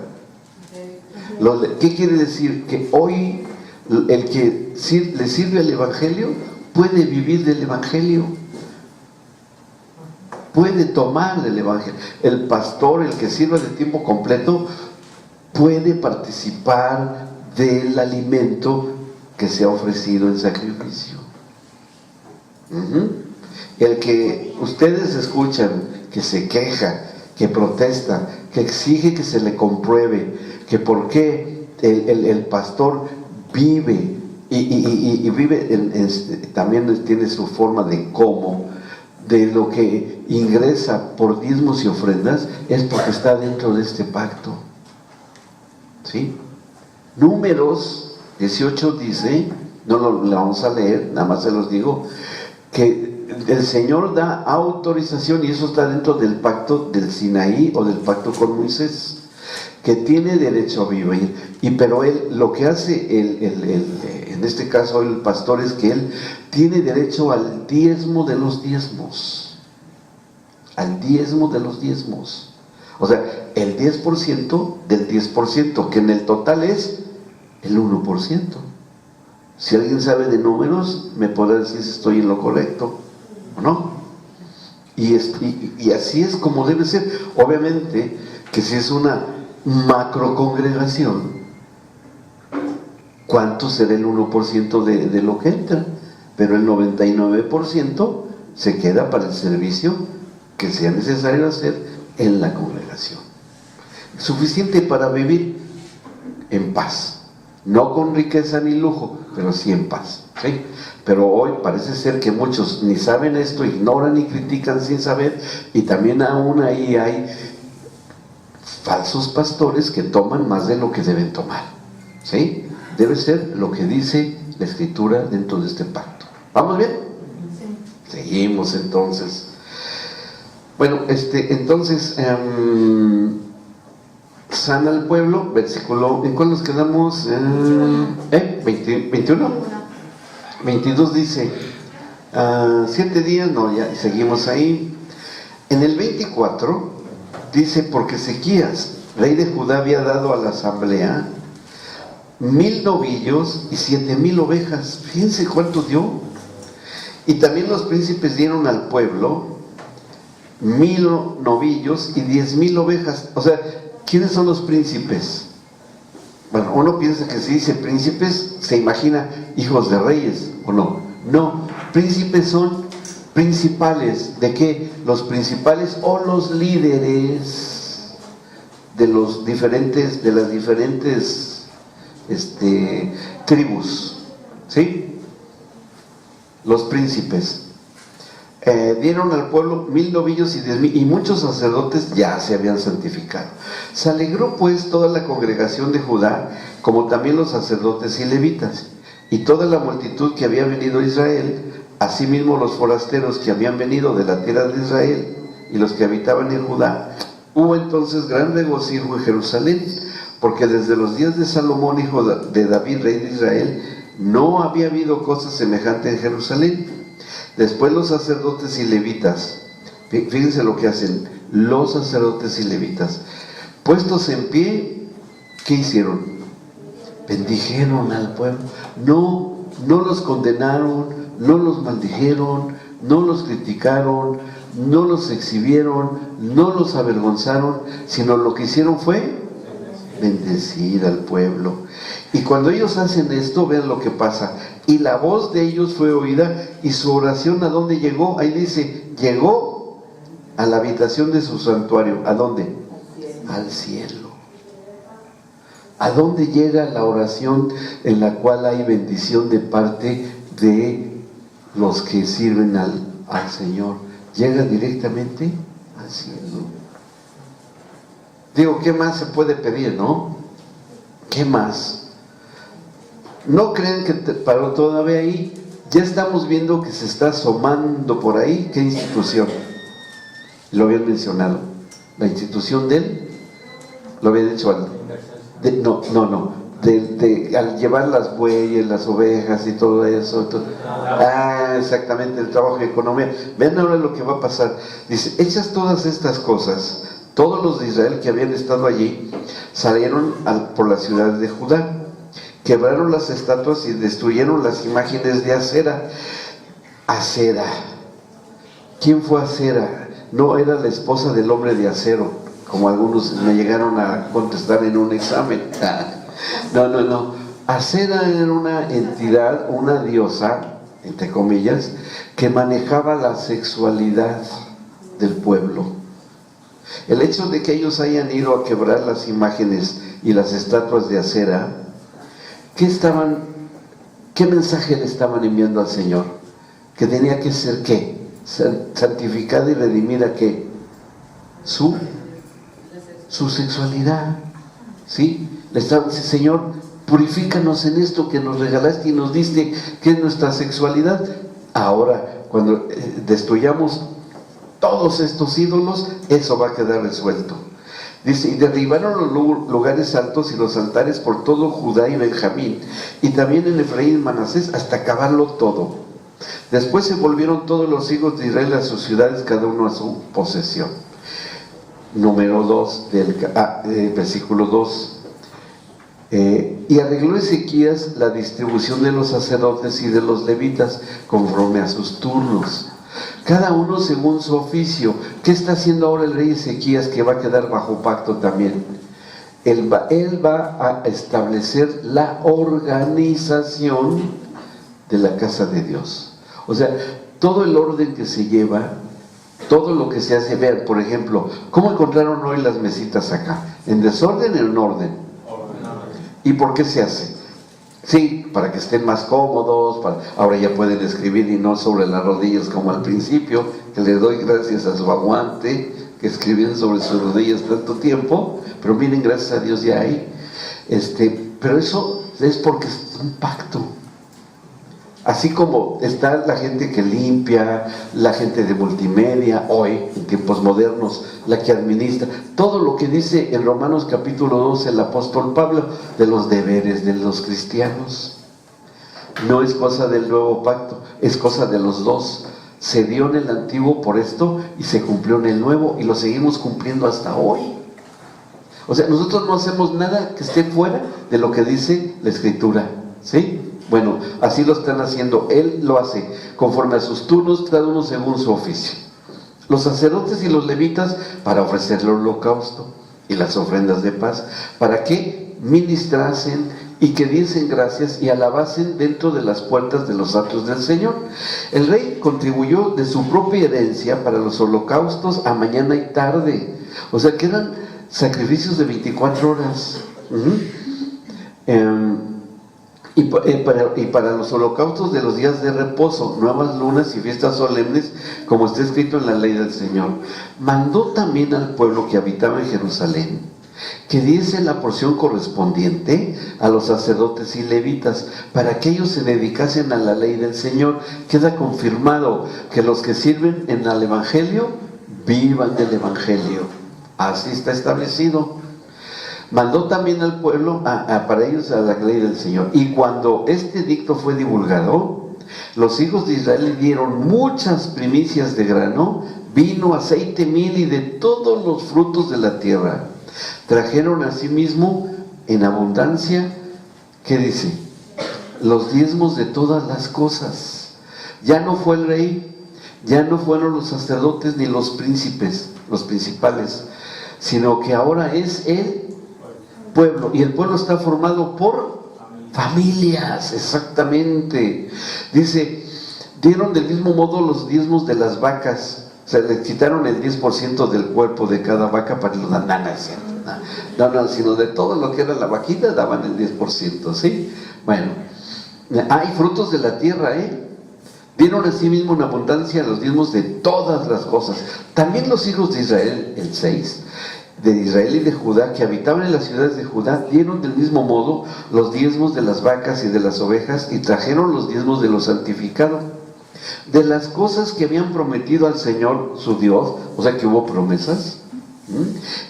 ¿Qué quiere decir? Que hoy el que le sirve al Evangelio puede vivir del Evangelio, puede tomar del Evangelio. El pastor, el que sirva de tiempo completo, puede participar del alimento que se ha ofrecido en sacrificio. El que ustedes escuchan que se queja, que protesta, que exige que se le compruebe que por qué el pastor vive y vive también tiene su forma de cómo, de lo que ingresa por diezmos y ofrendas, es porque está dentro de este pacto. ¿Sí? Números 18 dice, no lo vamos a leer, nada más se los digo, que el Señor da autorización, y eso está dentro del pacto del Sinaí o del pacto con Moisés, que tiene derecho a vivir. Pero él, lo que hace en este caso el pastor, es que él tiene derecho al diezmo de los diezmos, al diezmo de los diezmos. O sea, el 10% del 10%, que en el total es el 1%. Si alguien sabe de números, me podrá decir si estoy en lo correcto o no. Y así es como debe ser. Obviamente que si es una macro congregación, ¿cuánto será el 1% de lo que entra? Pero el 99% se queda para el servicio que sea necesario hacer en la congregación. Suficiente para vivir en paz, no con riqueza ni lujo, pero sí en paz, ¿sí? Pero hoy parece ser que muchos ni saben esto, ignoran y critican sin saber, y también aún ahí hay falsos pastores que toman más de lo que deben tomar, ¿sí? Debe ser lo que dice la Escritura dentro de este pacto. ¿Vamos bien? Sí. Seguimos entonces. Bueno, entonces sana al pueblo, versículo, ¿en cuál nos quedamos? 21. 22 dice, 7 días, no, ya seguimos ahí. En el 24 dice, porque Ezequías, rey de Judá, había dado a la asamblea 1000 novillos y 7000 ovejas. Fíjense cuánto dio. Y también los príncipes dieron al pueblo 1000 novillos y 10,000 ovejas. O sea, ¿quiénes son los príncipes? Bueno, uno piensa que si dice príncipes, se imagina hijos de reyes, ¿o no? No, príncipes son principales. ¿De qué? Los principales o los líderes de las diferentes tribus, ¿sí? los príncipes. Dieron al pueblo 1000 novillos y 10,000, y muchos sacerdotes ya se habían santificado. Se alegró pues toda la congregación de Judá, como también los sacerdotes y levitas, y toda la multitud que había venido a Israel, asimismo los forasteros que habían venido de la tierra de Israel, y los que habitaban en Judá. Hubo entonces gran regocijo en Jerusalén, porque desde los días de Salomón, hijo de David, rey de Israel, no había habido cosa semejante en Jerusalén. Después los sacerdotes y levitas, fíjense lo que hacen los sacerdotes y levitas, puestos en pie, ¿qué hicieron? Bendijeron al pueblo. No los condenaron, no los maldijeron, no los criticaron, no los exhibieron, no los avergonzaron, sino lo que hicieron fue bendecir al pueblo. Y cuando ellos hacen esto, vean lo que pasa. Y la voz de ellos fue oída, y su oración, ¿a dónde llegó? Ahí dice, llegó a la habitación de su santuario. ¿A dónde? Al cielo. ¿A dónde llega la oración en la cual hay bendición de parte de los que sirven al Señor? Llega directamente al cielo. Digo, ¿qué más se puede pedir, no? ¿Qué más? No crean que paró todavía ahí. Ya estamos viendo que se está asomando por ahí. ¿Qué institución? Lo habían mencionado. La institución del, lo había dicho al llevar las bueyes, las ovejas y todo eso. Exactamente, el trabajo de economía. Vean ahora lo que va a pasar. Dice, hechas todas estas cosas, todos los de Israel que habían estado allí salieron por las ciudades de Judá, quebraron las estatuas y destruyeron las imágenes de Acera. Acera, ¿quién fue Acera? No era la esposa del hombre de acero, como algunos me llegaron a contestar en un examen. No. Acera era una entidad, una diosa, entre comillas, que manejaba la sexualidad del pueblo. El hecho de que ellos hayan ido a quebrar las imágenes y las estatuas de Acera, ¿qué mensaje le estaban enviando al Señor? Que tenía que ser ¿qué? Santificada y redimida ¿qué? Su sexualidad, ¿sí? Le estaban diciendo, Señor, purifícanos en esto que nos regalaste y nos diste, que es nuestra sexualidad. Ahora, cuando destruyamos todos estos ídolos, eso va a quedar resuelto. Dice, y derribaron los lugares altos y los altares por todo Judá y Benjamín, y también en Efraín y Manasés, hasta acabarlo todo. Después se volvieron todos los hijos de Israel a sus ciudades, cada uno a su posesión. Número 2, versículo 2. Y arregló Ezequías la distribución de los sacerdotes y de los levitas, conforme a sus turnos, cada uno según su oficio. ¿Qué está haciendo ahora el rey Ezequías, que va a quedar bajo pacto también? Él va a establecer la organización de la casa de Dios. O sea, todo el orden que se lleva, todo lo que se hace. Vean, por ejemplo, ¿cómo encontraron hoy las mesitas acá? ¿En desorden o en orden? ¿Y por qué se hace? Sí, para que estén más cómodos, ahora ya pueden escribir y no sobre las rodillas como al principio, que les doy gracias a su aguante, que escribían sobre sus rodillas tanto tiempo, pero miren, gracias a Dios ya hay. Pero eso es porque es un pacto. Así como está la gente que limpia, la gente de multimedia, hoy, en tiempos modernos, la que administra, todo lo que dice en Romanos capítulo 12 el apóstol Pablo, de los deberes de los cristianos. No es cosa del nuevo pacto, es cosa de los dos. Se dio en el antiguo por esto y se cumplió en el nuevo, y lo seguimos cumpliendo hasta hoy. O sea, nosotros no hacemos nada que esté fuera de lo que dice la Escritura, ¿sí? Bueno, así lo están haciendo. Él lo hace conforme a sus turnos, cada uno según su oficio. Los sacerdotes y los levitas para ofrecer el holocausto y las ofrendas de paz, para que ministrasen y que diesen gracias y alabasen dentro de las puertas de los atrios del Señor. El rey contribuyó de su propia herencia para los holocaustos a mañana y tarde. O sea que eran sacrificios de 24 horas. y para los holocaustos de los días de reposo, nuevas lunas y fiestas solemnes, como está escrito en la ley del Señor. Mandó también al pueblo que habitaba en Jerusalén que diese la porción correspondiente a los sacerdotes y levitas, para que ellos se dedicasen a la ley del Señor. Queda confirmado que los que sirven en el Evangelio, vivan del Evangelio. Así está establecido. Mandó también al pueblo, para ellos, a la ley del Señor. Y cuando este edicto fue divulgado, los hijos de Israel le dieron muchas primicias de grano, vino, aceite, miel y de todos los frutos de la tierra. Trajeron asimismo en abundancia, ¿qué dice? Los diezmos de todas las cosas. Ya no fue el rey, ya no fueron los sacerdotes ni los príncipes, los principales, sino que ahora es el pueblo, y el pueblo está formado por familias, exactamente. Dice, dieron del mismo modo los diezmos de las vacas, o sea, le quitaron el 10% del cuerpo de cada vaca para los nanas, no, sino de todo lo que era la vaquita daban el 10%, ¿sí? Bueno, hay frutos de la tierra, dieron asimismo en abundancia los diezmos de todas las cosas. También los hijos de Israel, el 6, de Israel y de Judá, que habitaban en las ciudades de Judá, dieron del mismo modo los diezmos de las vacas y de las ovejas, y trajeron los diezmos de lo santificado, de las cosas que habían prometido al Señor su Dios, o sea que hubo promesas,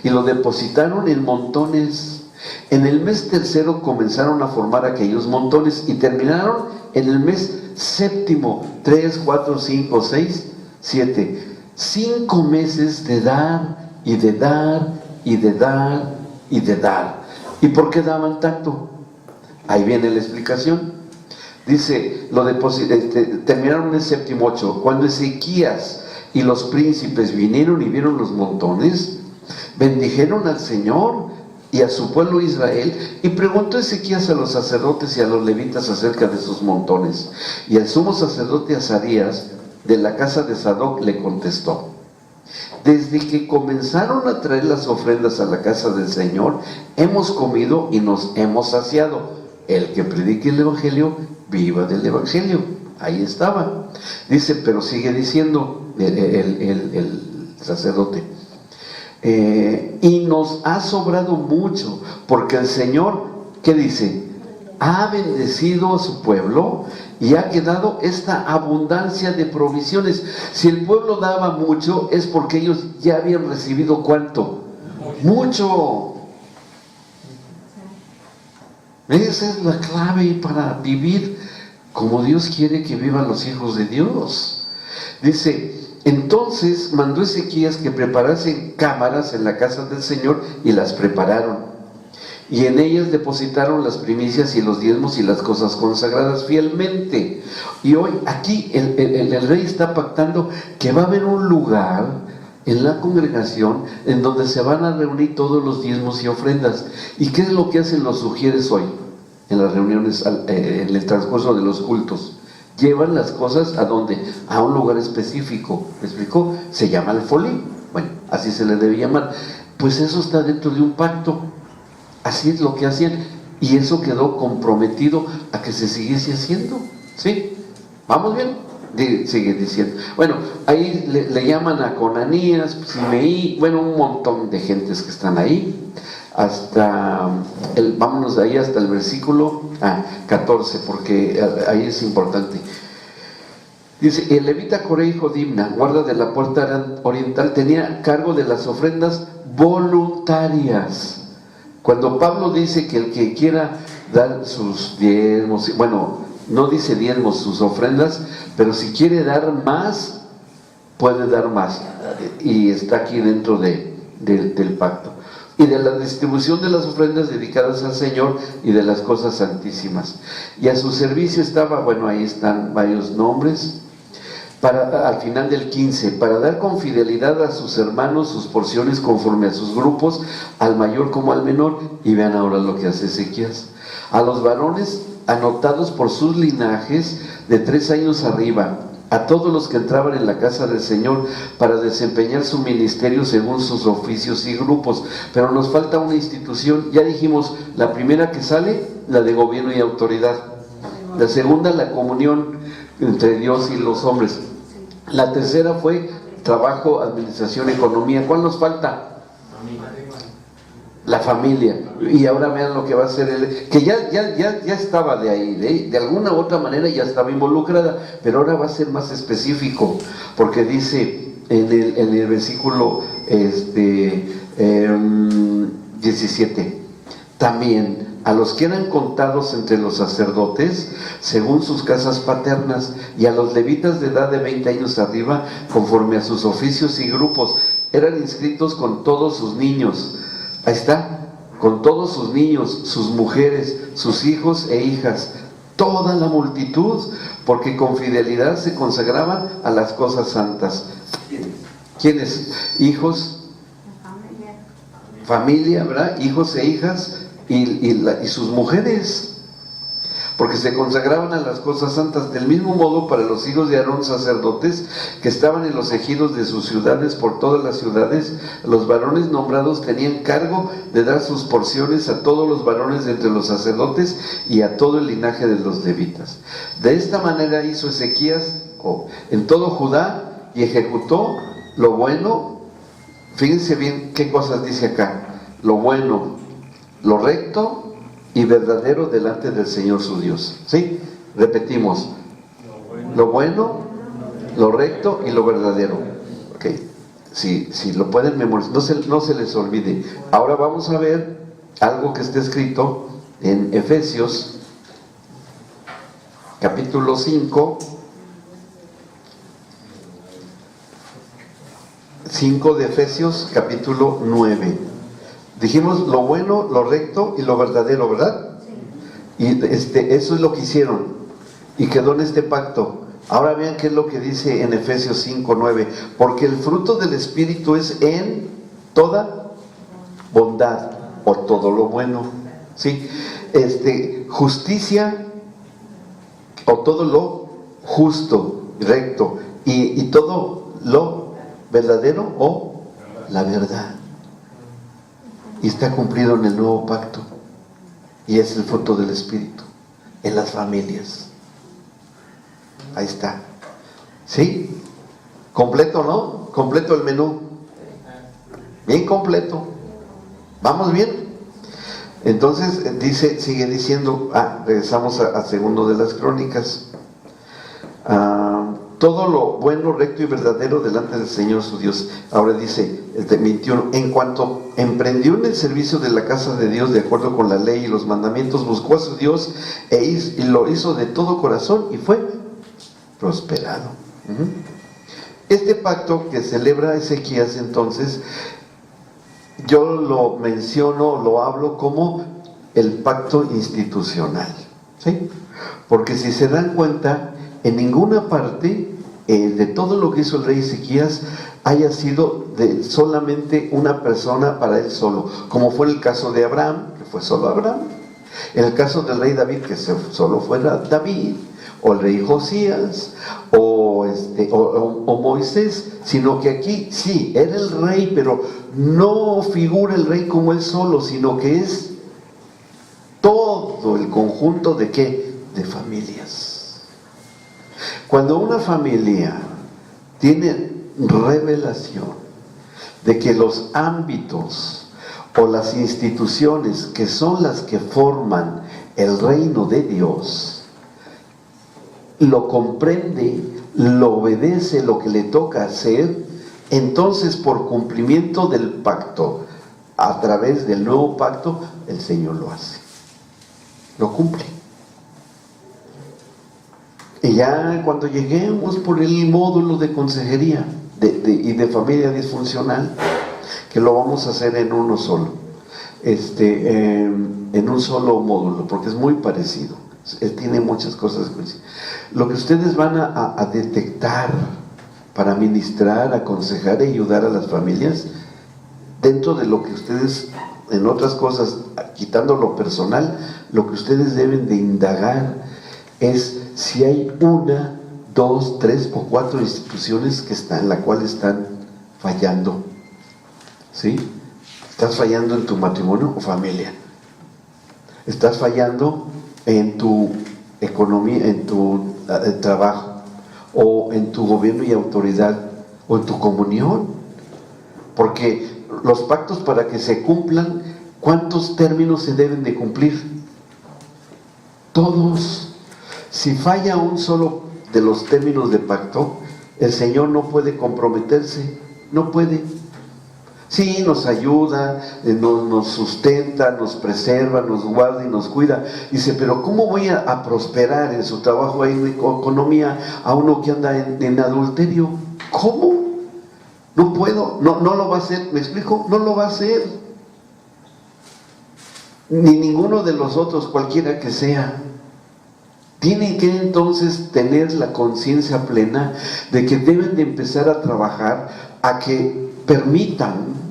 y lo depositaron en montones. En el mes tercero comenzaron a formar aquellos montones, y terminaron en el mes séptimo, 3, 4, 5, 6, 7, 5 meses de dar y de dar y de dar y de dar. ¿Y por qué daban tanto? Ahí viene la explicación. Dice, terminaron en el séptimo 8. Cuando Ezequías y los príncipes vinieron y vieron los montones, bendijeron al Señor y a su pueblo Israel, y preguntó Ezequías a los sacerdotes y a los levitas acerca de sus montones. Y el sumo sacerdote Azarías, de la casa de Sadoc, le contestó: desde que comenzaron a traer las ofrendas a la casa del Señor, hemos comido y nos hemos saciado. El que predique el Evangelio, viva del Evangelio. Ahí estaba. Dice, pero sigue diciendo el sacerdote, y nos ha sobrado mucho, porque el Señor, ¿qué dice? Ha bendecido a su pueblo y ha quedado esta abundancia de provisiones. Si el pueblo daba mucho, es porque ellos ya habían recibido ¿cuánto? Mucho. Esa es la clave para vivir como Dios quiere que vivan los hijos de Dios. Dice, entonces mandó Ezequías que preparasen cámaras en la casa del Señor, y las prepararon. Y en ellas depositaron las primicias y los diezmos y las cosas consagradas fielmente. Y hoy aquí el rey está pactando que va a haber un lugar en la congregación en donde se van a reunir todos los diezmos y ofrendas. ¿Y qué es lo que hacen los sugieres hoy en las reuniones, en el transcurso de los cultos? Llevan las cosas ¿a dónde? A un lugar específico. ¿Me explicó? Se llama alfolí. Bueno, así se le debe llamar. Pues eso está dentro de un pacto. Así es lo que hacían, y eso quedó comprometido a que se siguiese haciendo. ¿Sí? ¿Vamos bien? Sigue diciendo. Bueno, ahí le llaman a Conanías, Simeí, bueno, un montón de gentes que están ahí. Vámonos de ahí hasta el versículo 14, porque ahí es importante. Dice, el levita Coré, hijo de Imna, guarda de la puerta oriental, tenía cargo de las ofrendas voluntarias. Cuando Pablo dice que el que quiera dar sus diezmos, bueno, no dice diezmos, sus ofrendas, pero si quiere dar más, puede dar más, y está aquí dentro del pacto. Y de la distribución de las ofrendas dedicadas al Señor y de las cosas santísimas. Y a su servicio estaba, bueno, ahí están varios nombres, al final del 15, para dar con fidelidad a sus hermanos sus porciones conforme a sus grupos, al mayor como al menor. Y vean ahora lo que hace Ezequías: a los varones anotados por sus linajes de 3 años arriba, a todos los que entraban en la casa del Señor para desempeñar su ministerio según sus oficios y grupos. Pero nos falta una institución. Ya dijimos, la primera que sale, la de gobierno y autoridad. La segunda, la comunión entre Dios y los hombres. La tercera fue trabajo, administración, economía. ¿Cuál nos falta? La familia. Y ahora vean lo que va a hacer él, que ya estaba de ahí, de alguna u otra manera ya estaba involucrada, pero ahora va a ser más específico, porque dice en el versículo 17, también a los que eran contados entre los sacerdotes según sus casas paternas, y a los levitas de edad de 20 años arriba conforme a sus oficios y grupos, eran inscritos con todos sus niños. Ahí está, con todos sus niños, sus mujeres, sus hijos e hijas, toda la multitud, porque con fidelidad se consagraban a las cosas santas. ¿Quiénes? Hijos, familia, ¿verdad? Hijos e hijas y sus mujeres, porque se consagraban a las cosas santas. Del mismo modo, para los hijos de Aarón, sacerdotes, que estaban en los ejidos de sus ciudades, por todas las ciudades, los varones nombrados tenían cargo de dar sus porciones a todos los varones de entre los sacerdotes y a todo el linaje de los levitas. De esta manera hizo Ezequías en todo Judá, y ejecutó lo bueno. Fíjense bien qué cosas dice acá: lo bueno, lo recto y verdadero delante del Señor su Dios. ¿Sí? Repetimos: lo bueno, lo recto y lo verdadero. Ok, si lo pueden memorizar, no se les olvide. Ahora vamos a ver algo que está escrito en Efesios capítulo 5 de Efesios capítulo 9. Dijimos lo bueno, lo recto y lo verdadero, ¿verdad? Sí. Y eso es lo que hicieron y quedó en este pacto. Ahora vean qué es lo que dice en Efesios 5:9: porque el fruto del Espíritu es en toda bondad o todo lo bueno, ¿sí? Justicia o todo lo justo, recto, y todo lo verdadero o la verdad. Y está cumplido en el nuevo pacto, y es el fruto del Espíritu en las familias. Ahí está. ¿Sí? ¿Completo, no? ¿Completo el menú? Bien completo. ¿Vamos bien? Entonces sigue diciendo, regresamos a segundo de las Crónicas. Todo lo bueno, recto y verdadero delante del Señor su Dios. Ahora dice el 21: en cuanto emprendió en el servicio de la casa de Dios de acuerdo con la ley y los mandamientos, buscó a su Dios y lo hizo de todo corazón y fue prosperado. Este pacto que celebra Ezequías, entonces, yo lo menciono, lo hablo como el pacto institucional, ¿sí? Porque si se dan cuenta, en ninguna parte de todo lo que hizo el rey Ezequías haya sido de solamente una persona para él solo, como fue el caso de Abraham, que fue solo Abraham, en el caso del rey David, que solo fuera David, o el rey Josías, o Moisés, sino que aquí sí, era el rey, pero no figura el rey como él solo, sino que es todo el conjunto de ¿qué? De familias. Cuando una familia tiene revelación de que los ámbitos o las instituciones que son las que forman el reino de Dios, lo comprende, lo obedece, lo que le toca hacer, entonces por cumplimiento del pacto, a través del nuevo pacto, el Señor lo hace, lo cumple. Y ya cuando lleguemos por el módulo de consejería y de familia disfuncional, que lo vamos a hacer en uno solo, en un solo módulo, porque es muy parecido, tiene muchas cosas. Lo que ustedes van a detectar para ministrar, aconsejar y ayudar a las familias, dentro de lo que ustedes, en otras cosas, quitando lo personal, lo que ustedes deben de indagar es si hay 1, 2, 3 o 4 instituciones que en la cual están fallando. ¿Sí? ¿Estás fallando en tu matrimonio o familia? ¿Estás fallando en tu economía, en tu trabajo, o en tu gobierno y autoridad, o en tu comunión. Porque los pactos, para que se cumplan, ¿cuántos términos se deben de cumplir? Todos. Si falla un solo de los términos de pacto, el Señor no puede comprometerse, no puede. Sí, nos ayuda, nos sustenta, nos preserva, nos guarda y nos cuida. Dice, pero ¿cómo voy a prosperar en su trabajo, en economía, a uno que anda en adulterio? ¿Cómo? No puedo, no lo va a hacer. ¿Me explico? No lo va a hacer. Ni ninguno de los otros, cualquiera que sea. Tienen que entonces tener la conciencia plena de que deben de empezar a trabajar a que permitan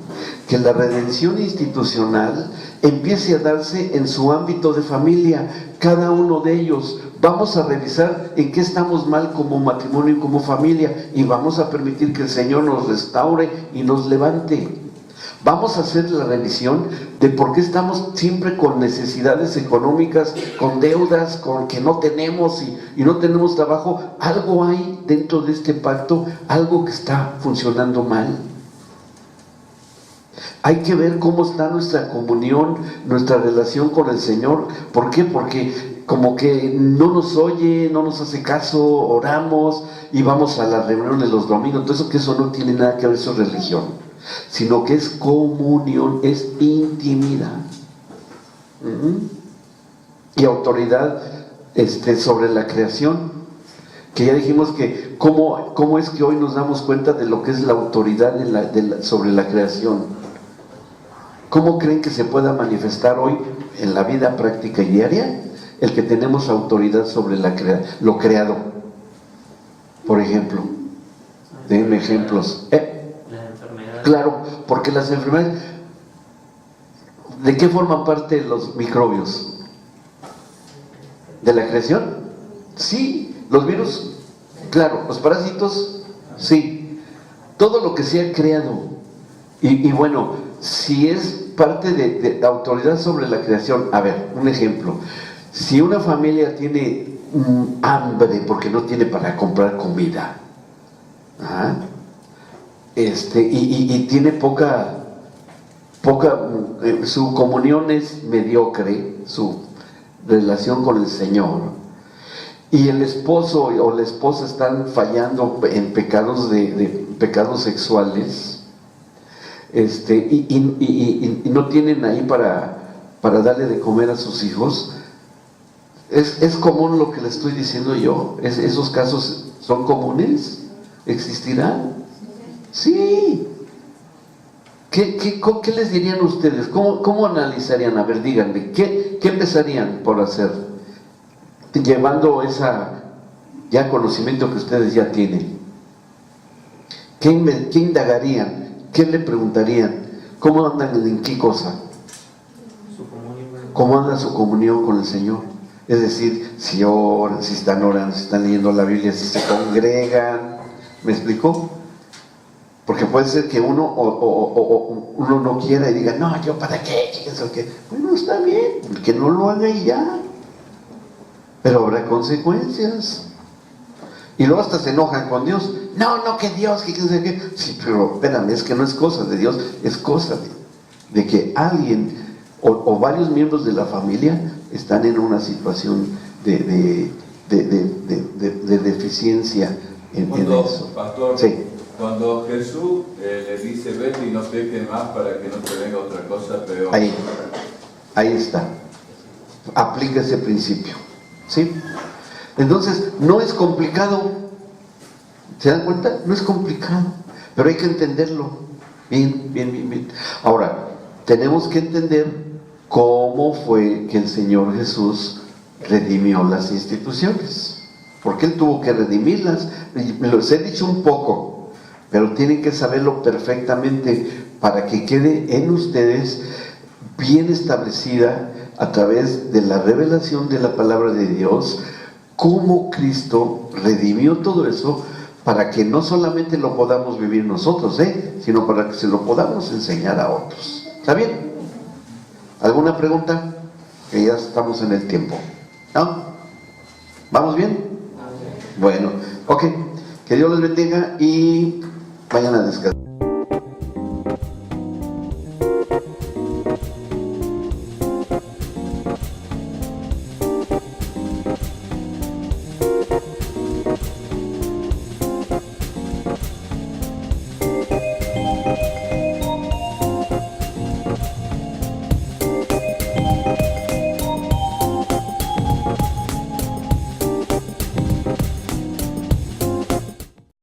que la redención institucional empiece a darse en su ámbito de familia, cada uno de ellos. Vamos a revisar en qué estamos mal como matrimonio y como familia, y vamos a permitir que el Señor nos restaure y nos levante. Vamos a hacer la revisión de por qué estamos siempre con necesidades económicas, con deudas, con que no tenemos y no tenemos trabajo. Algo hay dentro de este pacto, algo que está funcionando mal. Hay que ver cómo está nuestra comunión, nuestra relación con el Señor. ¿Por qué? Porque como que no nos oye, no nos hace caso, oramos y vamos a las reuniones los domingos. Todo eso, que eso no tiene nada que ver, eso es religión, sino que es comunión, es intimidad. Y autoridad sobre la creación, que ya dijimos que cómo es que hoy nos damos cuenta de lo que es la autoridad sobre la creación. ¿Cómo creen que se pueda manifestar hoy en la vida práctica y diaria el que tenemos autoridad sobre lo creado? Por ejemplo, denme ejemplos. Claro, porque las enfermedades, ¿de qué forman parte los microbios? ¿De la creación? Sí. ¿Los virus? Claro. ¿Los parásitos? Sí. Todo lo que se ha creado. Y bueno, si es parte de autoridad sobre la creación, a ver, un ejemplo. Si una familia tiene hambre porque no tiene para comprar comida, y tiene poca su comunión es mediocre, su relación con el Señor, y el esposo o la esposa están fallando en pecados pecados sexuales, y no tienen ahí para darle de comer a sus hijos, es común lo que le estoy diciendo yo. ¿Esos casos son comunes? ¿Existirán? Sí. ¿Qué les dirían ustedes? ¿Cómo analizarían? A ver, díganme, ¿qué empezarían por hacer? Llevando ya conocimiento que ustedes ya tienen. ¿Qué indagarían? ¿Qué le preguntarían? ¿Cómo andan en qué cosa? ¿Cómo anda su comunión con el Señor? Es decir, si oran, si están orando, si están leyendo la Biblia, si se congregan. ¿Me explicó? Porque puede ser que uno no quiera y diga, no, ¿yo para qué? Bueno, está bien, que no lo haga y ya. Pero habrá consecuencias. Y luego hasta se enojan con Dios. No, que Dios, que qué. Sí, pero espérame, es que no es cosa de Dios, es cosa de que alguien o varios miembros de la familia están en una situación de deficiencia en eso. Pastor, sí. Cuando Jesús le dice, vete y no peques más para que no te venga otra cosa peor. Ahí está. Aplica ese principio. ¿Sí? Entonces, no es complicado. ¿Se dan cuenta? No es complicado. Pero hay que entenderlo. Bien. Ahora, tenemos que entender cómo fue que el Señor Jesús redimió las instituciones. Porque Él tuvo que redimirlas. Les he dicho un poco, pero tienen que saberlo perfectamente para que quede en ustedes bien establecida a través de la revelación de la palabra de Dios, cómo Cristo redimió todo eso para que no solamente lo podamos vivir nosotros, sino para que se lo podamos enseñar a otros. ¿Está bien? ¿Alguna pregunta? Que ya estamos en el tiempo, ¿no? ¿Vamos bien? Bueno, ok. Que Dios les bendiga y vayan a descansar.